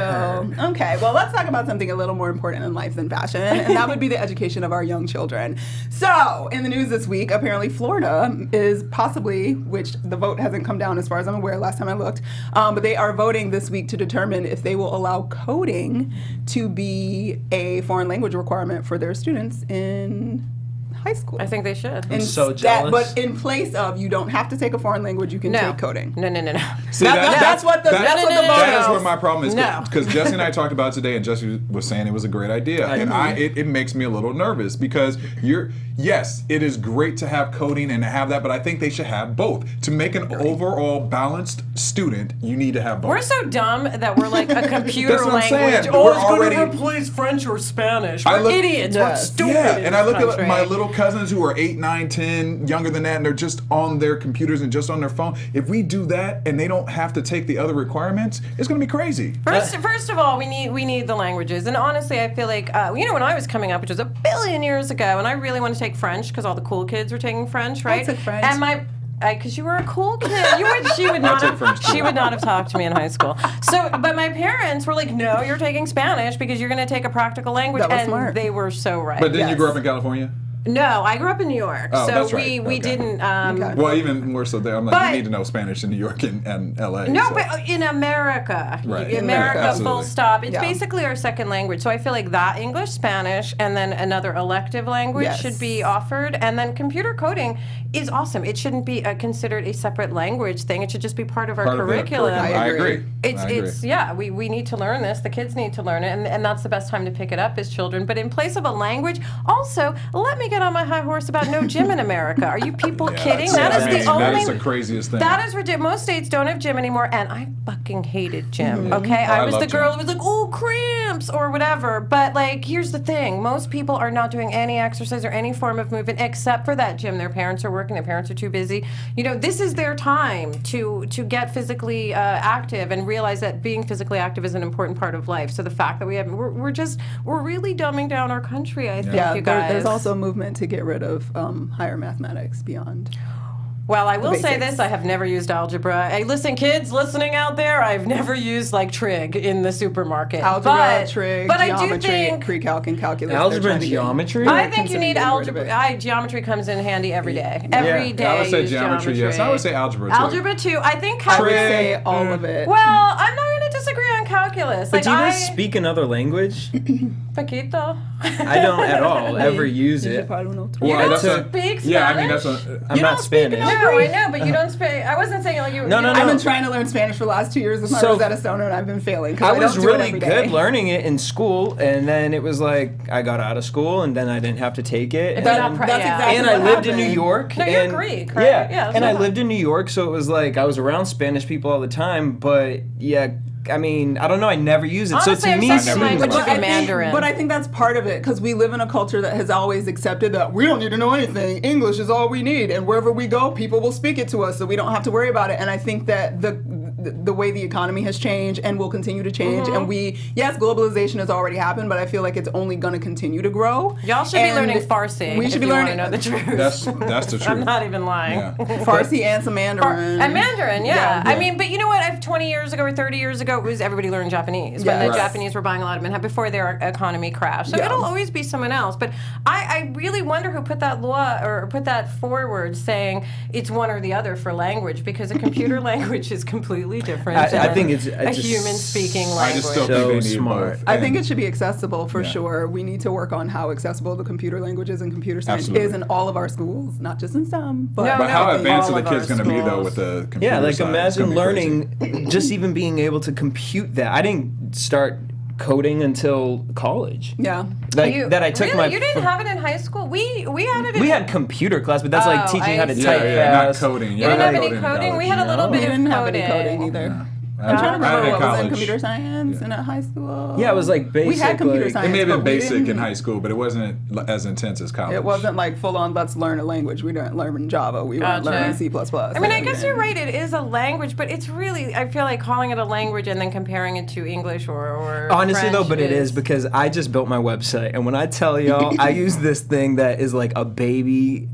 her. Okay, well, let's talk about something a little more important in life than fashion, and that would be the education of our young children. So, in the news this week, apparently Florida is possibly, which the vote hasn't come down as far as I'm aware last time I looked, but they are voting this week to determine if they will allow coding to be a foreign language requirement for their students in high school. I think they should. I'm so jealous. But in place of, you don't have to take a foreign language, you can No. take coding. No. See, That's what the vote That is is. where my problem is. No. Because Jesse and I talked about it today, and Jesse was saying it was a great idea. It makes me a little nervous because yes, it is great to have coding and to have that, but I think they should have both. To make an overall balanced student, you need to have both. We're so dumb that we're like a computer That's what I'm language. saying. Oh, We're it's going to already- replace French or Spanish. I We're look- idiots. We're Yes. stupid. Yeah, in and I this look at country. my little cousins who are 8, 9, 10, younger than that, and they're just on their computers and just on their phone. If we do that and they don't have to take the other requirements, it's going to be crazy. First of all, we need the languages, and honestly, I feel like when I was coming up, which was a billion years ago, and I really wanted to take French because all the cool kids were taking French, right? took French. And because you were a cool kid. She would not have talked to me in high school. So, but my parents were like, no, you're taking Spanish because you're going to take a practical language. That was and smart. They were so right. But then you grew up in California? No, I grew up in New York. Oh, so that's right. we Okay. didn't. Well, even more so there. I'm like, But- you need to know Spanish in New York and LA. No, so. but in America. Right. In America, Absolutely. full stop. It's Yeah. basically our second language. So I feel like that English, Spanish, and then another elective language Yes. should be offered. And then computer coding is awesome. It shouldn't be considered a separate language thing. It should just be part of our Part of the curriculum. I agree. agree. It's yeah, we need to learn this. The kids need to learn it, and that's the best time to pick it up as children. But in place of a language, also, let me get on my high horse about no gym in America. Are you people kidding? That That is the craziest thing. That is ridiculous. Most states don't have gym anymore, and I fucking hated gym. Mm-hmm. Okay, I I was love the girl gym. who was like, oh, cramps or whatever. But like, here's the thing: most people are not doing any exercise or any form of movement except for that gym. Their parents are working. Their parents are too busy. You know, this is their time to get physically active and realize that being physically active is an important part of life. So the fact that we're really dumbing down our country. I think, Yeah, you guys. there's also a movement to get rid of higher mathematics beyond. Well, I will say basics. this: I have never used algebra. Hey, listen, kids listening out there, I've never used like trig in the supermarket. Algebra, trig, but I do geometry, think pre-calc, and calculus. Algebra they're and trying to get- geometry? I think you need considering getting rid of algebra. it. Geometry comes in handy every day. Every day. I would say use geometry, yes. I would say algebra, too. Algebra too. I think I would calculus. say all of it. Well, I'm not going to disagree on calculus. But Like do you guys speak another language? Paquito. I don't at all ever use it. Well, don't that's a- speak Yeah, I mean, Spanish? that's a. I'm not Spanish. No, I know, but you don't speak. I wasn't saying like you. No, no, you no. I've been trying to learn Spanish for the last 2 years with my So- Rosetta Stone, and I've been failing. 'cause I was don't do it really every good day. learning it in school, and then it was like I got out of school, and then I didn't have to take it. If you're not And, pre- That's yeah. exactly and I what lived in New happened. York. No, you're and, Greek, right? Yeah, Yeah, that's and I not- lived in New York, so it was like I was around Spanish people all the time. But yeah, I mean, I don't know. I never use it. Honestly, so to our me, second seems language like- should be Mandarin. But I think that's part of it because we live in a culture that has always accepted that we don't need to know anything. English is all we need, and wherever we go, people will speak it to us, so we don't have to worry about it. And I think that the way the economy has changed and will continue to change, and yes, globalization has already happened, but I feel like it's only going to continue to grow. Y'all should be And learning Farsi. We should if be you learning. Want to know the truth. That's the truth. I'm not even lying. Yeah. Farsi and some Mandarin. And Mandarin, yeah. Yeah. I mean, but you know what? 20 years ago or 30 years ago, it was everybody learned Japanese. When Yeah. the Right. Japanese were buying a lot of Manhattan before their economy crashed. So Yeah. it'll always be someone else. But I really wonder who put that law or put that forward saying it's one or the other for language because a computer language is completely different I than think it's a just human speaking I language. just still So think they need smart. both. I think And- it should be accessible for Yeah. sure. We need to work on how accessible the computer languages and computer science Absolutely. is in all of our schools, not just in some. But, No, But how no, advanced all are the of kids our going to be though schools. with the computer Yeah, like science? It's imagine gonna be crazy. learning, just even being able to compute that. I didn't start coding until college. yeah. Like that I took really? my. You didn't have it in high school? We had it in We had computer class, but that's like Oh, teaching how to I see. type Yeah, not fast. coding. You Yeah, didn't have not any coding in coding? We college. had a little We bit of didn't have any coding. coding either. Yeah. I'm trying to I had remember it in what was in college. computer science in high school. Yeah, it was like We had basic, computer like- science. It may have been but we basic in didn't- high school, but it wasn't as intense as college. It wasn't like full on. Let's learn a language. We didn't learn Java. We weren't Gotcha. learning C++. I mean, I guess you're right. It is a language, but it's really, I feel like calling it a language and then comparing it to English or Honestly, French though, but it is because I just built my website, and when I tell y'all, I use this thing that is like a baby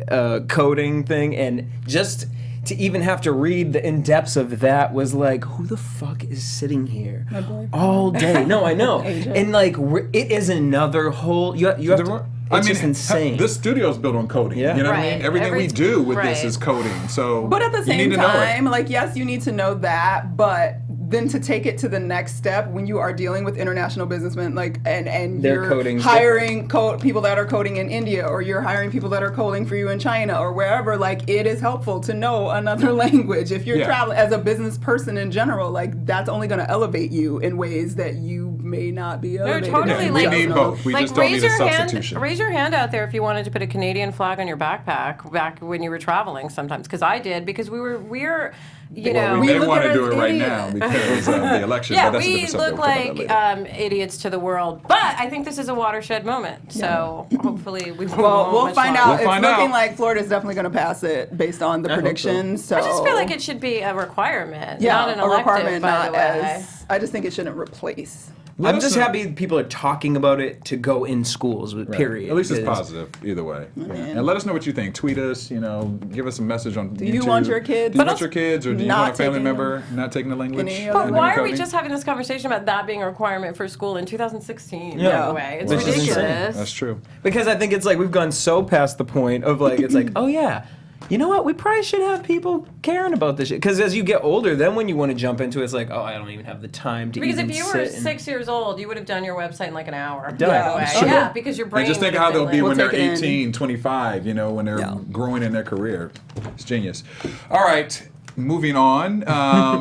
coding thing, and just to even have to read the in-depths of that was like, who the fuck is sitting here all day? No, I know, and like it is another whole. You have to. It's just insane. This studio's built on coding. Yeah. You know what I Right. mean? Everything we do with this right. is coding. So, But at the you same need to know it. time, like, yes, you need to know that, but then to take it to the next step when you are dealing with international businessmen, like, and Their you're coding's hiring people that are coding in India, or you're hiring people that are coding for you in China or wherever, like, it is helpful to know another language. If you're Yeah. traveling as a business person in general, like, that's only going to elevate you in ways that you may not be No, elevated. totally. Yeah, like, we need both. We like just don't raise need a your hand. substitution. Raise your hand out there if you wanted to put a Canadian flag on your backpack back when you were traveling. Sometimes, because I did, because we're you know. Well, we may look want at to do us it right idiots. now because of the election. Yeah, but that's a we different subject. look We'll talk about like that later. idiots to the world, but I think this is a watershed moment. So hopefully we won't. Well, we'll much find longer. out. We'll It's find looking out. like Florida's definitely going to pass it based on the hope so. predictions. So I just feel like it should be a requirement, yeah, not an a elective, requirement, by not the way. as. I just think it shouldn't replace. Let I'm us just know. happy people are talking about it to go in schools. Period. At least it's Because- positive either way. Yeah. And let us know what you think. Tweet us. Give us a message on Do YouTube. you want your kids? Do you want your kids, or do you not want a family taking member not taking the language? Any of But them? why are we just having this conversation about that being a requirement for school in 2016? By Yeah. the way, it's Which is insane. ridiculous. That's true. Because I think it's like we've gone so past the point of like it's like, oh yeah, you know what? We probably should have people caring about this shit. Because as you get older, then when you want to jump into it, it's like, oh, I don't even have the time to Because even if you were sit and- 6 years old, you would have done your website in like an hour. Done. By the way. Sure. Yeah, because your brain. And just think would how have they'll been be like- when they're take it in. 18, 25, when they're Yeah. growing in their career. It's genius. All right. Moving on.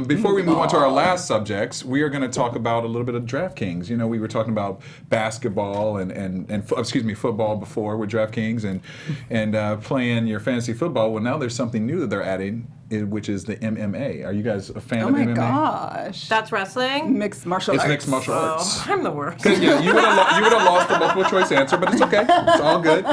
Before we move on to our last subjects, we are going to talk about a little bit of DraftKings. We were talking about basketball and football before with DraftKings and playing your fantasy football. Well, now there's something new that they're adding, which is the MMA. Are you guys a fan Oh of my MMA? gosh. That's wrestling. Mixed martial It's arts. mixed martial arts. Oh, I'm the worst. Yeah, you would have lost the multiple choice answer, but it's okay. It's all good.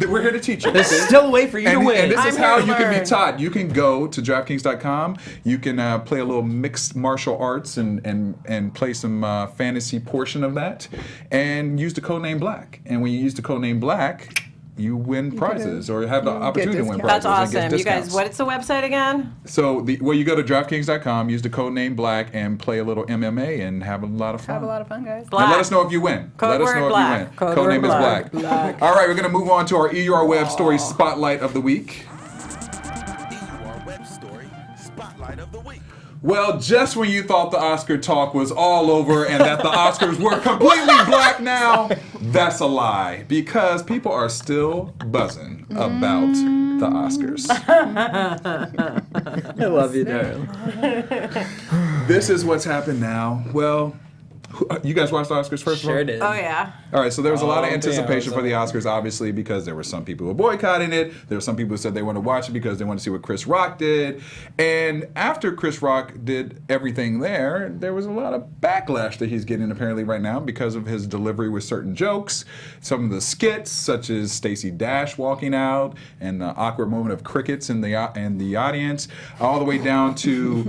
We're here to teach you. There's still a way for you to win. And this is I'm how here to you can be learn. taught. You can go to DraftKings.com. You can play a little mixed martial arts and play some fantasy portion of that, and use the code name Black. And when you use the code name Black, you win prizes or have the opportunity to win prizes. That's and get awesome. You guys, discounts. what's the website again? So you go to DraftKings.com, use the code name Black, and play a little MMA and have a lot of fun. Have a lot of fun, guys. Black. And let us know if you win. Code let us word know if black. you win. Code Code word name black. is Black. All right, we're going to move on to our EUR Web Story Spotlight of the Week. EUR Web Story Spotlight of the Week. Well, just when you thought the Oscar talk was all over and that the Oscars were completely black now, that's a lie. Because people are still buzzing about the Oscars. I love you, darling. This is what's happened now. Well, you guys watched the Oscars first of all? Sure did. Oh yeah. All right, so there was a lot of Oh, anticipation damn. for the Oscars, obviously, because there were some people who were boycotting it. There were some people who said they wanted to watch it because they wanted to see what Chris Rock did. And after Chris Rock did everything there was a lot of backlash that he's getting apparently right now because of his delivery with certain jokes. Some of the skits, such as Stacey Dash walking out and the awkward moment of crickets in the audience, all the way down to,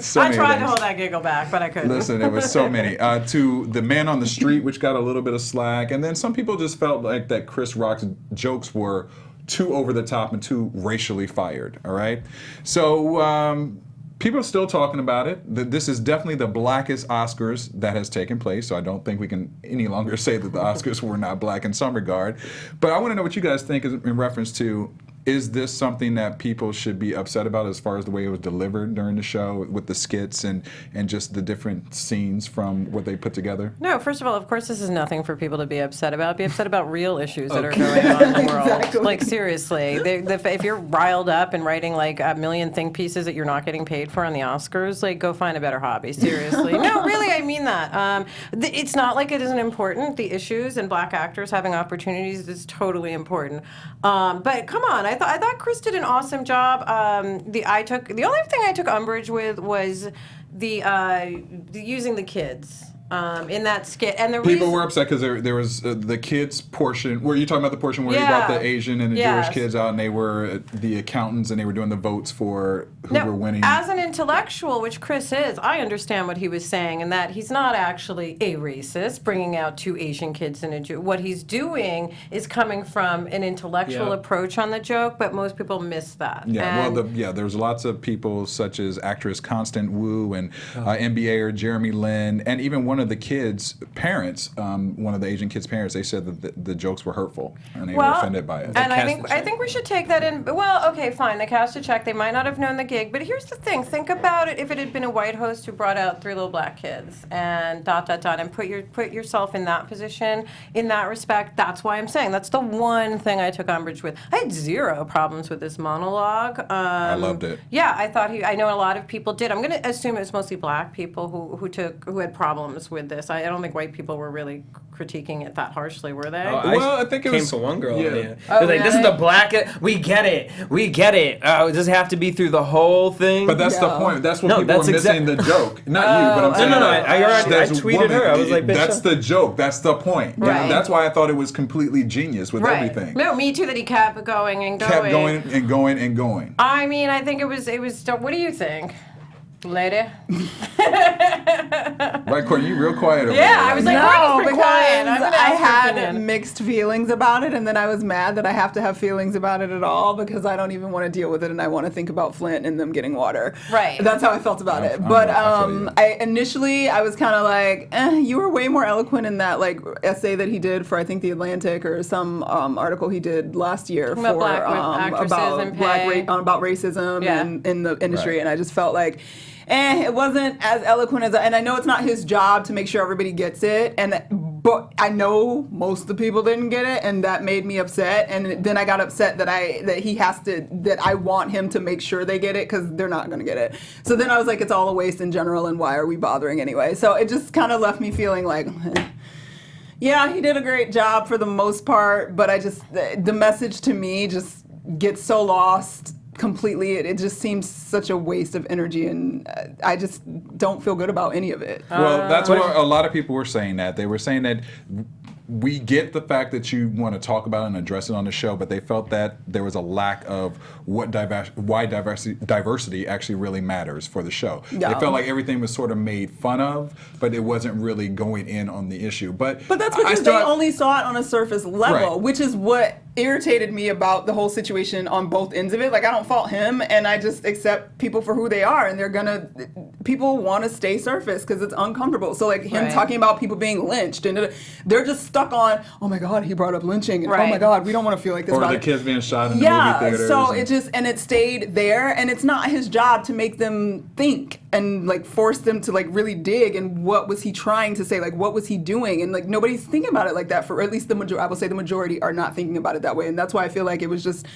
so I many tried to things. hold that giggle back, but I couldn't. Listen, it was so many. To the man on the street, which got a little bit of slack, and then some people just felt like that Chris Rock's jokes were too over the top and too racially fired. All right, so people are still talking about it. This is definitely the blackest Oscars that has taken place. So I don't think we can any longer say that the Oscars were not black in some regard. But I want to know what you guys think in reference to. Is this something that people should be upset about as far as the way it was delivered during the show with the skits and just the different scenes from what they put together? No, first of all, of course, this is nothing for people to be upset about. Be upset about real issues that are going on in the world. Exactly. Like, seriously. If you're riled up and writing, like, a million think pieces that you're not getting paid for on the Oscars, like, go find a better hobby. Seriously. No, really, I mean that. It's not like it isn't important. The issues and black actors having opportunities is totally important. But come on, I thought Chris did an awesome job. The only thing I took umbrage with was the using the kids in that skit. And the People reason, were upset because there was the kids portion. Were you talking about the portion where he Yeah. brought the Asian and the Yes. Jewish kids out and they were the accountants and they were doing the votes for who Now, were winning? as an intellectual, which Chris is, I understand what he was saying, and that he's not actually a racist, bringing out two Asian kids and a Jew. What he's doing is coming from an intellectual Yeah. approach on the joke, but most people miss that. Yeah, And- there's lots of people such as actress Constant Wu and NBAer Jeremy Lin, and even one of the kids' parents, one of the Asian kids' parents, they said that the jokes were hurtful and they were offended by it. And I cast think a check. I think we should take that in. Well, okay, fine. They cast a check. They might not have known the gig, but here's the thing. Think about it. If it had been a white host who brought out three little black kids and ... and put yourself in that position. In that respect, that's why I'm saying that's the one thing I took umbrage with. I had zero problems with this monologue. I loved it. Yeah, I thought I know a lot of people did. I'm going to assume it was mostly black people who had problems with this. I don't think white people were really critiquing it that harshly, were they? Well, I think it came was- for one girl. yeah. Yeah. Oh, They're like, this is really? the black. We get it. Does it have to be through the whole thing? But that's the No. point. That's what No, people that's are missing the joke. Not you, but I'm saying. no, that I there's tweeted woman- her. I was like, bitch, that's the joke. That's the point. Right. That's why I thought it was completely genius with Right. everything. No, me too. That he kept going and going. Kept going and going and going. I mean, I think it was. What do you think? Lady. Right, Courtney, you real quiet over there. Yeah, I was like, No, Courtney's pretty because quiet. I'm gonna I ask her had opinion. mixed feelings about it, and then I was mad that I have to have feelings about it at all because I don't even want to deal with it, and I want to think about Flint and them getting water. Right. That's how I felt about it. I'm- But I feel you. I initially I was kind of like, you were way more eloquent in that like essay that he did for I think the Atlantic or some article he did last year About for black actresses and pay. about racism Yeah. and in the industry, Right. and I just felt like. It wasn't as eloquent as, and I know it's not his job to make sure everybody gets it, but I know most of the people didn't get it, and that made me upset. And then I got upset that I want him to make sure they get it because they're not going to get it. So then I was like, it's all a waste in general, and why are we bothering anyway? So it just kind of left me feeling like. Yeah, he did a great job for the most part, but the message to me just gets so lost completely. It just seems such a waste of energy, and I just don't feel good about any of it. Well, that's what a lot of people were saying that. They were saying that we get the fact that you want to talk about it and address it on the show, but they felt that there was a lack of why diversity actually really matters for the show. Yeah. They felt like everything was sort of made fun of, but it wasn't really going in on the issue. But But that's I because still they have- only saw it on a surface level, Right. which is what irritated me about the whole situation on both ends of it. Like, I don't fault him, and I just accept people for who they are, and people want to stay surface because it's uncomfortable. So, like, him Right. talking about people being lynched, and they're just stuck on, oh my God, he brought up lynching, and oh my Right. God, we don't want to feel like this or about the it. kids being shot in the Yeah, movie theaters. so and- it stayed there, and it's not his job to make them think and like force them to like really dig and what was he trying to say, like what was he doing, and like nobody's thinking about it like that. For at least I will say the majority are not thinking about it that way, and that's why I feel like it was just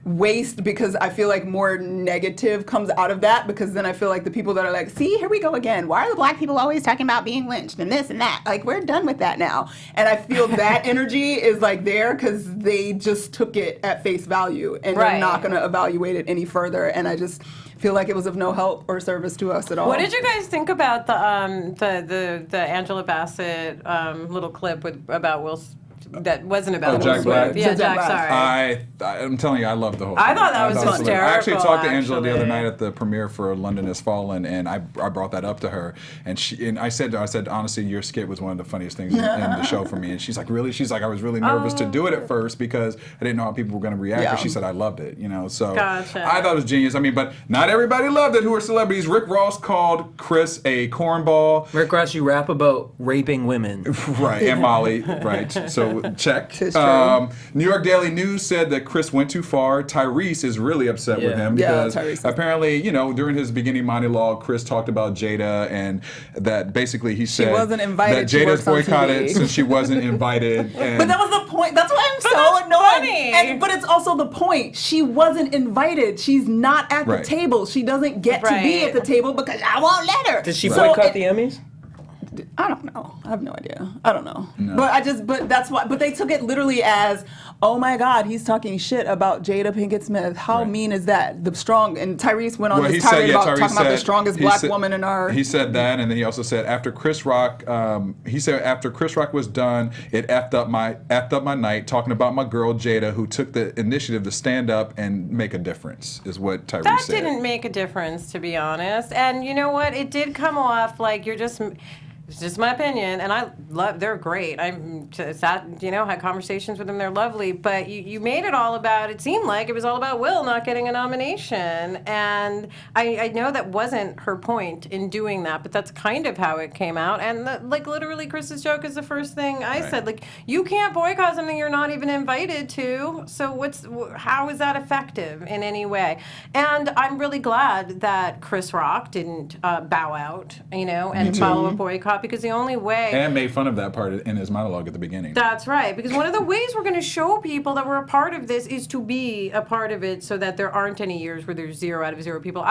waste, because I feel like more negative comes out of that, because then I feel like the people that are like, see, here we go again, why are the black people always talking about being lynched and this and that, like we're done with that now, and I feel that energy is like there because they just took it at face value and Right. they're not going to evaluate it any further, and I just feel like it was of no help or service to us at all. What did you guys think about the Angela Bassett little clip about Will? That wasn't about Jack Will Black? Smith. Yeah, Jack Jack. Sorry. I'm telling you, I loved the whole I thing. thought that was hilarious. I actually hysterical, talked to Angela the other actually. night at the premiere for London Has Fallen, and I brought that up to her, and I said honestly, your skit was one of the funniest things in the show for me. And she's like, really? She's like, I was really nervous to do it at first because I didn't know how people were going to react. Yeah. But she said I loved it, So Gotcha. I thought it was genius. I mean, but not everybody loved it. Who are celebrities? Rick Ross called Chris a cornball. Rick Ross, you rap about raping women. Right, and Molly, right. So check. It's true. New York Daily News said that Chris went too far. Tyrese is really upset with Yeah. him Yeah, because Tyrese. apparently, during his beginning monologue, Chris talked about Jada and that basically he said wasn't invited, that she Jada's works on boycotted TV. since she wasn't invited. And But that was the point. That's why I'm so that's annoyed. funny. But it's also the point. She wasn't invited. She's not at Right. the table. She doesn't get to be Right. at the table because I won't let her. Did she So boycott it- the Emmys? I don't know. I have no idea. I don't know. But that's why. But they took it literally as, oh my God, he's talking shit about Jada Pinkett Smith. How Right. mean is that? The strong, and Tyrese went on Well, this he said, tirade yeah, about Tyrese talking about the said- strongest he black said- woman in our. He said that, and then he also said after Chris Rock, he said after Chris Rock was done, it effed up my night talking about my girl Jada, who took the initiative to stand up and make a difference, is what Tyrese That said. didn't make a difference, to be honest. And you know what? It did come off like you're just. It's just my opinion, and I love. They're great. I'm just had conversations with them. They're lovely. But you made it all about. It seemed like it was all about Will not getting a nomination, and I know that wasn't her point in doing that, but that's kind of how it came out. And literally, Chris's joke is the first thing I said. Like, you can't boycott something you're not even invited to. So how is that effective in any way? And I'm really glad that Chris Rock didn't bow out, and follow a boycott. Because the only way... And made fun of that part in his monologue at the beginning. That's right. Because one of the ways we're going to show people that we're a part of this is to be a part of it so that there aren't any years where there's 0 out of 0 people.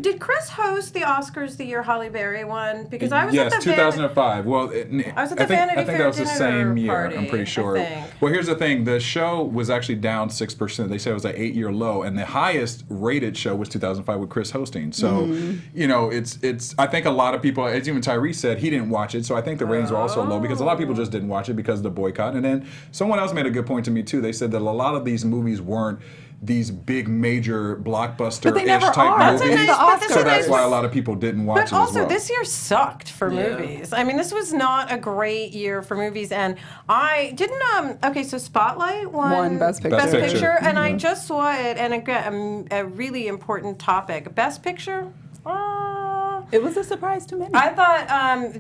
Did Chris host the Oscars the year Halle Berry won? Because I was yes, at the 2005. Well, I was at the Vanity I think Fair that was the dinner same year. party, I'm pretty I sure. think. Well, here's the thing: the show was actually down 6%. They said it was an 8-year low, and the highest rated show was 2005 with Chris hosting. So, it's. I think a lot of people, as even Tyrese said, he didn't watch it. So I think the ratings were also low because a lot of people just didn't watch it because of the boycott. And then someone else made a good point to me too. They said that a lot of these movies weren't these big major blockbuster But they never type are. That's a movies. nice- but that's So a that's nice- why a lot of people didn't watch But it also, as well. this year sucked for movies. I mean, this was not a great year for movies, and I didn't. Okay, so Spotlight won Best Picture. Best Picture. and I just saw it, and again, a really important topic. Best Picture. It was a surprise to many. I thought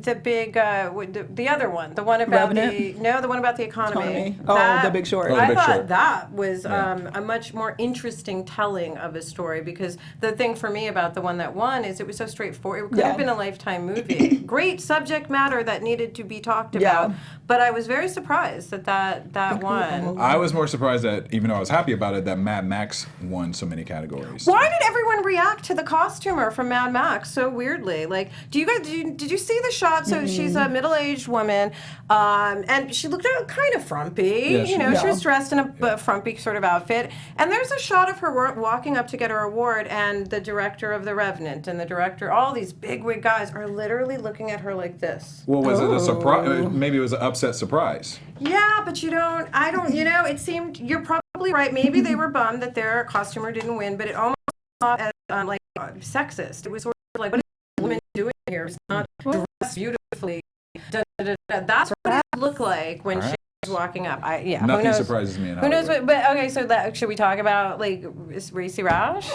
the big, the other one, the one about Revenant? the one about the economy. Oh, The Big Short. Oh, The I Big thought Short. that was a much more interesting telling of a story, because the thing for me about the one that won is it was so straightforward. It could have been a Lifetime movie. Great subject matter that needed to be talked about, but I was very surprised that won. I was more surprised that, even though I was happy about it, that Mad Max won so many categories. Why did everyone react to the costumer from Mad Max so weirdly? Like, did you see the shot? So she's a middle-aged woman, and she looked kind of frumpy. Yeah, She was dressed in a frumpy sort of outfit. And there's a shot of her walking up to get her award, and the director of The Revenant and the director, all these bigwig guys, are literally looking at her like this. Well, was it a surprise? Maybe it was an upset surprise. Yeah, but I don't, it seemed, you're probably right. Maybe they were bummed that their costumer didn't win, but it almost felt as sexist. It was sort of like, what is the woman doing here? It's not dressed beautifully. That's what it looked like when she was walking up. Who Nothing knows? surprises me in Who knows Hollywood. what, but okay, so should we talk about Racy Rash?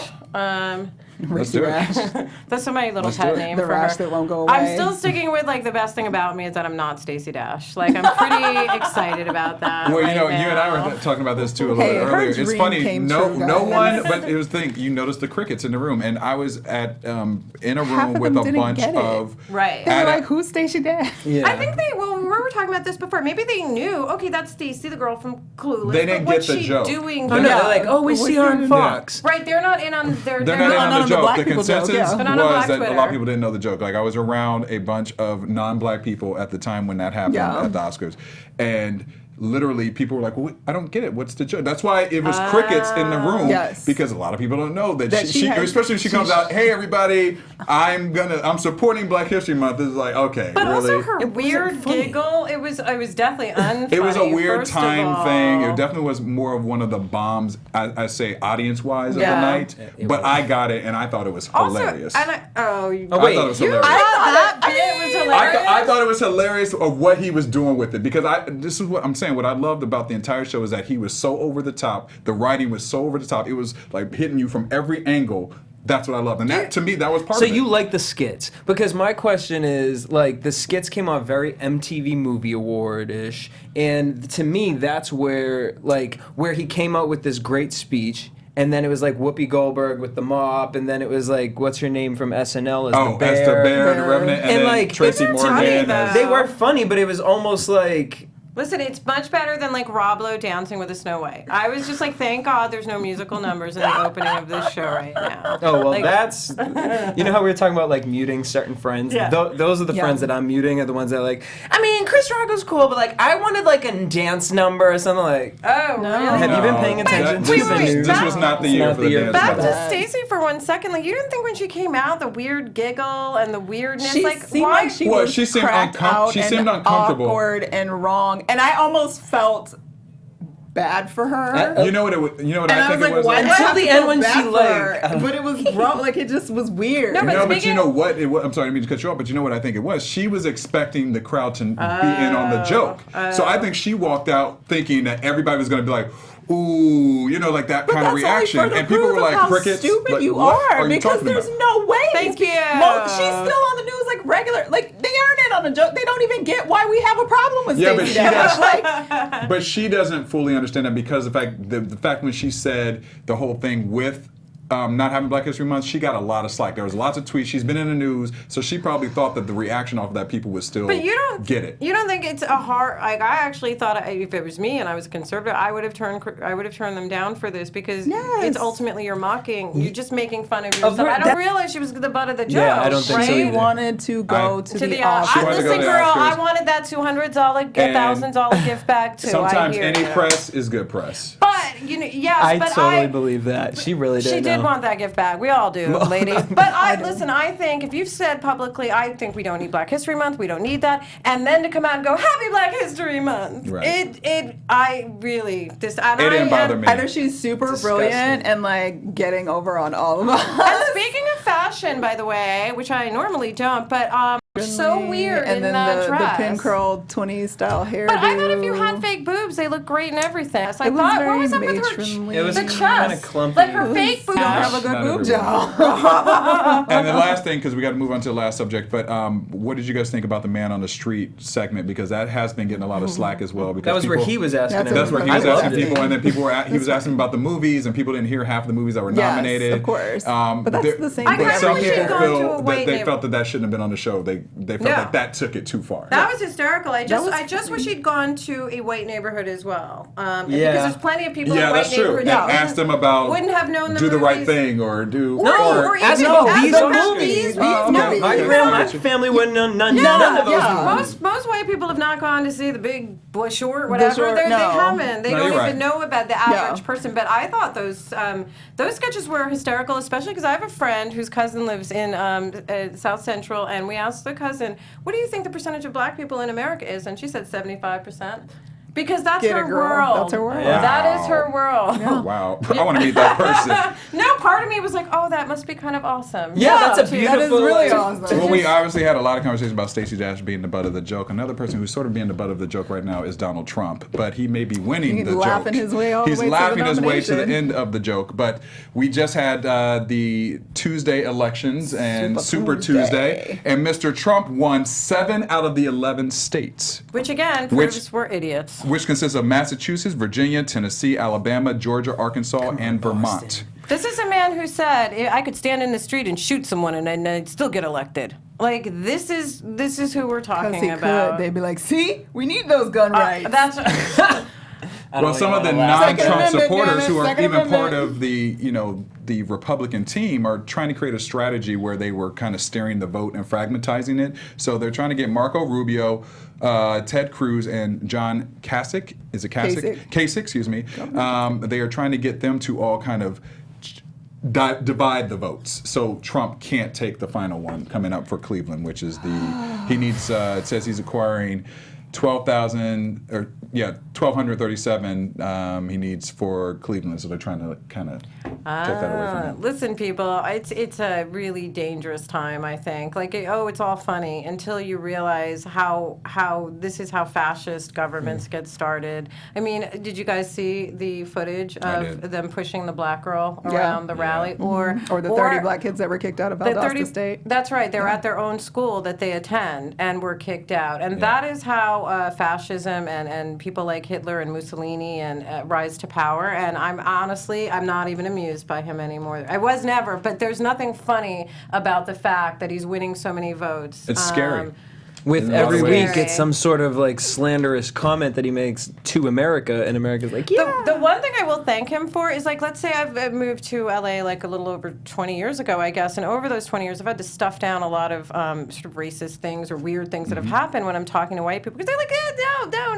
Let's do it. That's my little Let's do pet it. name The for rash her. that won't go away. I'm still sticking with the best thing about me is that I'm not Stacey Dash. Like, I'm pretty excited about that. Well, right you and I now. were talking about this too a little Hey, bit her earlier. It's dream funny, came no true, one, guys. but it was the thing. You noticed the crickets in the room, and I was at in a Half room of with them a didn't bunch get it. of Right. They were Ad- like, who's Stacey Dash? Yeah. I think we were talking about this before. Maybe they knew, okay, that's Stacey, the girl from Clueless. They didn't but what's get the she joke. doing They're here? No, they're like, oh, we see her on Fox. Right, they're not in on They're not in on on the the joke. black The people joke, consensus yeah. They're not on was Black that a lot Twitter. of people didn't know the joke. Like, I was around a bunch of non-black people at the time when that happened at the Oscars, and literally people were like, well, I don't get it. What's the joke? That's why it was crickets in the room. Yes. Because a lot of people don't know that, That she she had- especially if she comes out, hey everybody, I'm supporting Black History Month. It's like, okay, But really? also her weird giggle, it was definitely unfunny. It was a weird first of time all. thing. It definitely was more of one of the bombs, I say, audience-wise of the Yeah. night. It But was. I got it, and I thought it was Also, hilarious. and Oh, I wait. thought it was hilarious. that bit was hilarious. I thought it was hilarious of what he was doing with it, because this is what I'm saying. What I loved about the entire show is that he was so over the top. The writing was so over the top. It was like hitting you from every angle. That's what I loved, and that to me that was part So of it. you like the skits? Because my question is, like, the skits came off very MTV Movie Award-ish, and to me that's where he came out with this great speech. And then it was like Whoopi Goldberg with the mop, and then it was like, what's her name from SNL as the bear? as the bear and the Revenant, and, And, then like, Tracy Isn't it Morgan. funny, as- though? They were funny, but it was almost like. Listen, it's much better than Rob Lowe dancing with a Snow White. I was just like, thank God there's no musical numbers in the opening of this show right now. Oh, well, Like- that's. You know how we were talking about, like, muting certain friends? Yeah. Those are the friends that I'm muting, are the ones that are like, I mean, Chris Rock was cool, but, like, I wanted, like, a dance number or something like. Oh, really? Have you been paying attention That- to this, the was, news? this was not the year not for the the year dance. Back number. to Stacey for 1 second. Like, you didn't think when she came out, the weird giggle and the weirdness, She like, seemed why? like she Well, was she seemed cracked out she and seemed uncomfortable. awkward and wrong, and I almost felt bad for her. You know what and I I think was it like, was? why though? did I Until have the to end feel when bad she, for like, her? But it was wrong. Like, it just was weird. No, but No, but speaking- you know what? I'm sorry, I didn't mean to cut you off, but you know what I think it was? She was expecting the crowd to be in on the joke. So I think she walked out thinking that everybody was going to be like, ooh, like that kind of That's reaction. only for the And people proof were of like, how crickets. stupid like, you what are, you because talking there's about? no way. Thank you. She's still on the news like regular. Like, they earn it on a joke. They don't even get why we have a problem with Yeah, but Stacey she Dash. does. Like, But she doesn't fully understand that, because the fact when she said the whole thing with not having Black History Month, she got a lot of slack. There was lots of tweets. She's been in the news, so she probably thought that the reaction off of that people would still But you don't get it. You don't think it's a hard? Like, I actually thought if it was me and I was a conservative, I would have turned them down for this, because it's ultimately you're mocking. You're just making fun of yourself. her- I don't that- realize she was the butt of the joke. Yeah, I don't think so right? either. she wanted to go to the To the Oscars. wanted to go listen, to the girl, I Oscars. wanted that $200 And $1,000 gift back too. Sometimes I hear any ya. press is good press. But I but totally believe that. She really did. She did know. want that gift bag. We all do, lady. But listen, I think if you've said publicly, I think we don't need Black History Month, we don't need that, and then to come out and go, Happy Black History Month. Right. It didn't bother me. Either she's super brilliant and like getting over on all of us. And speaking of fashion, by the way, which I normally don't, but so weird and in then that the dress. pin curl 20s style hairdo. But I thought if you had fake boobs, they look great and everything. So I It was thought, very what was up with her? matronly. It was The kind chest, of clumpy. like her fake boobs. You don't have a good Not boob everyone. job. And the last thing, because we got to move on to the last subject, but what did you guys think about the man on the street segment? Because that has been getting a lot of slack as well. Because That was where people- he was asking. That's where he everybody. was I loved asking it. people, and then people were he was asking about the movies, and people didn't hear half the movies that were nominated. Of course. But that's the same I thing. kinda Some wish people he'd gone to a feel white that they neighbor- felt that shouldn't have been on the show. They felt No. like that took it too far. That was hysterical. I was just wish he'd gone to a white neighborhood as well. Yeah. Because there's plenty of people Yeah, in white that's true. neighborhoods And that ask them about wouldn't have known the do the right movies. thing or do Or ask even them ask these them movies. about these Oh, movies. okay. My Okay. grandma, I my get you. family wouldn't know none of those yeah. movies. Most white people have not gone to see the Big Boy Short, whatever. Short, They no. haven't. They No, don't you're even right. know about the average Yeah. person. But I thought those sketches were hysterical, especially because I have a friend whose cousin lives in South Central, and we asked the cousin, "What do you think the percentage of Black people in America is?" And she said 75%. Because that's Get it, her girl. world. That's her world. Yeah. That is her world. Wow, I want to meet that person. No, part of me was like, oh, that must be kind of awesome. Yeah, that's a too. beautiful. That is really awesome. Well, we obviously had a lot of conversations about Stacey Dash being the butt of the joke. Another person who's sort of being the butt of the joke right now is Donald Trump, but he may be winning He's the laughing joke. his way all the He's way to the laughing his way to the nomination. end of the joke. But we just had the Tuesday elections and Super Tuesday, and Mr. Trump won 7 out of the 11 states, Which again proves we're idiots. which consists of Massachusetts, Virginia, Tennessee, Alabama, Georgia, Arkansas, and Vermont. This is a man who said I could stand in the street and shoot someone and I'd still get elected. Like this is who we're Because talking he about. could. They'd be like, see, we need those gun rights. That's Well, some of the Second non-Trump Amendment, supporters damn it, who are Second even Amendment. part of the Republican team are trying to create a strategy where they were kind of steering the vote and fragmentizing it. So they're trying to get Marco Rubio, Ted Cruz, and John Kasich. Is it Kasich? Kasich, excuse me. They are trying to get them to all kind of divide the votes, so Trump can't take the final one coming up for Cleveland, which is he needs. It says he's acquiring 1,237 he needs for Cleveland, so they're trying to kind of take that away from him. Listen, people, it's a really dangerous time, I think. Like, it's all funny until you realize how this is how fascist governments get started. I mean, did you guys see the footage of them pushing the black girl around the rally? Or the 30 black kids that were kicked out of Valdosta State. That's right. They're at their own school that they attend and were kicked out. And that is how fascism and people like Hitler and Mussolini and rise to power. And I'm not even amused by him anymore. I was never, but there's nothing funny about the fact that he's winning so many votes. It's scary. With In a lot of every ways. week, it's some sort of like slanderous comment that he makes to America, and America's like, yeah. The one thing I will thank him for is, like, let's say I've moved to LA like a little over 20 years ago, I guess, and over those 20 years I've had to stuff down a lot of sort of racist things or weird things that have happened when I'm talking to white people, because they're like,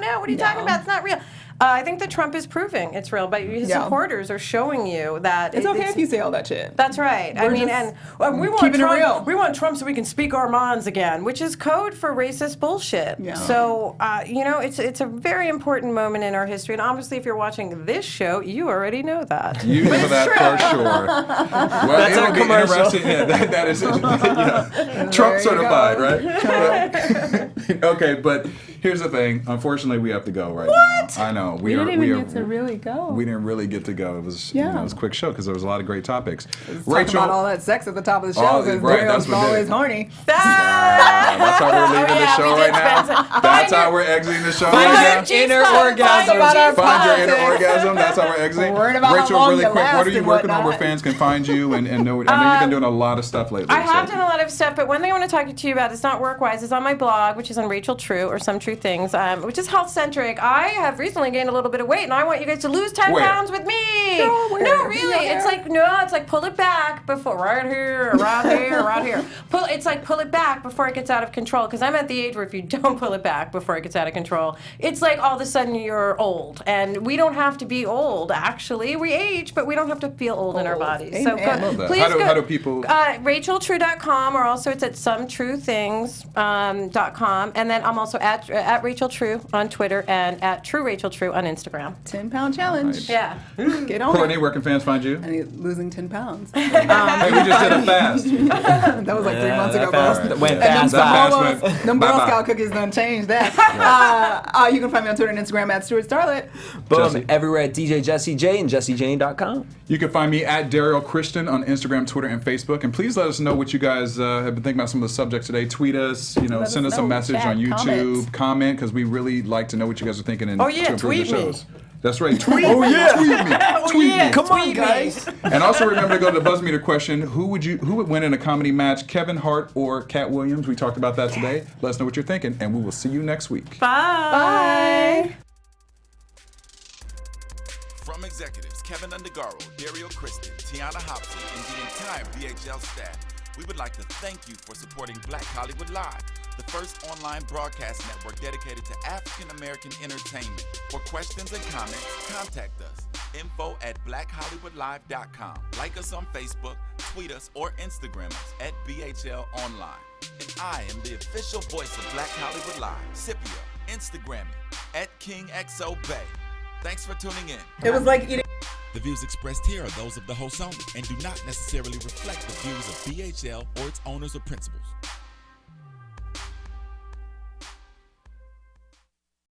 no, what are you talking about? It's not real. I think that Trump is proving it's real, but his supporters are showing you that It's okay if you say all that shit. That's right. I mean, and we want keeping it Trump. real. We want Trump so we can speak our minds again, which is code for racist bullshit. Yeah. So it's a very important moment in our history, and obviously, if you're watching this show, you already know that. You know that for sure. Well, That's it'll our be commercial. interesting. Yeah, that is Trump you certified, go. right? Okay, but here's the thing. Unfortunately, we have to go right now. I know. We didn't even get to really go. We didn't really get to go. It was it was a quick show because there was a lot of great topics. Talking about all that sex at the top of the show Oh, because right, Derrial's that's what always did. horny. That's how we're leaving the show we right did now. spend That's how we're exiting the show Find right your now. inner orgasm. about our Find your politics. inner orgasm. That's how we're exiting. Worried about how Rachel, long really you quick, last what are you and working on where whatnot. fans can find you? And know, I know you've been doing a lot of stuff lately. I have so. done a lot of stuff, but one thing I want to talk to you about, it's not work-wise, it's on my blog, which is pages on Rachel True or Some True Things, which is health centric. I have recently gained a little bit of weight, and I want you guys to lose 10 pounds with me. No, really. It's like pull it back before right here, around here, around here. Pull it back before it gets out of control. Because I'm at the age where if you don't pull it back before it gets out of control, it's like all of a sudden you're old, and we don't have to be old. Actually, we age, but we don't have to feel old in our bodies. Amen. So please how do people? RachelTrue.com, or also it's at SomeTrueThings.com, and then I'm also at Rachel True on Twitter and at True Rachel True on Instagram. 10-pound challenge. Yeah. Get on Courtney, it. where can fans find you? I need losing 10 pounds. Hey, we just did a fast. That was like 3 months ago. Went fast. Them Girl Scout cookies done changed that. You can find me on Twitter and Instagram at Stewart Starlet. Boom. Jesse. Everywhere at DJ Jesse J and JesseJane.com. You can find me at Derrial Christon on Instagram, Twitter, and Facebook. And please let us know what you guys have been thinking about some of the subjects today. Tweet us, send us a message Chat, on YouTube, comment. comment, because we really like to know what you guys are thinking and Oh, yeah, to improve tweet the me. shows. That's right. Tweet me. Tweet me. Come on, guys. And also remember to go to the Buzz Meter question. Who would win in a comedy match, Kevin Hart or Cat Williams? We talked about that today. Let us know what you're thinking, and we will see you next week. Bye. From executives Kevin Undergaro, Derrial Christon, Tiana Hobson, and the entire BHL staff, we would like to thank you for supporting Black Hollywood Live, the first online broadcast network dedicated to African American entertainment. For questions and comments, contact us. info@blackhollywoodlive.com. Like us on Facebook, tweet us, or Instagram us at BHL Online. And I am the official voice of Black Hollywood Live, Scipio, Instagram me at KingXOBay. Thanks for tuning in. It was like eating. The views expressed here are those of the host only and do not necessarily reflect the views of BHL or its owners or principals.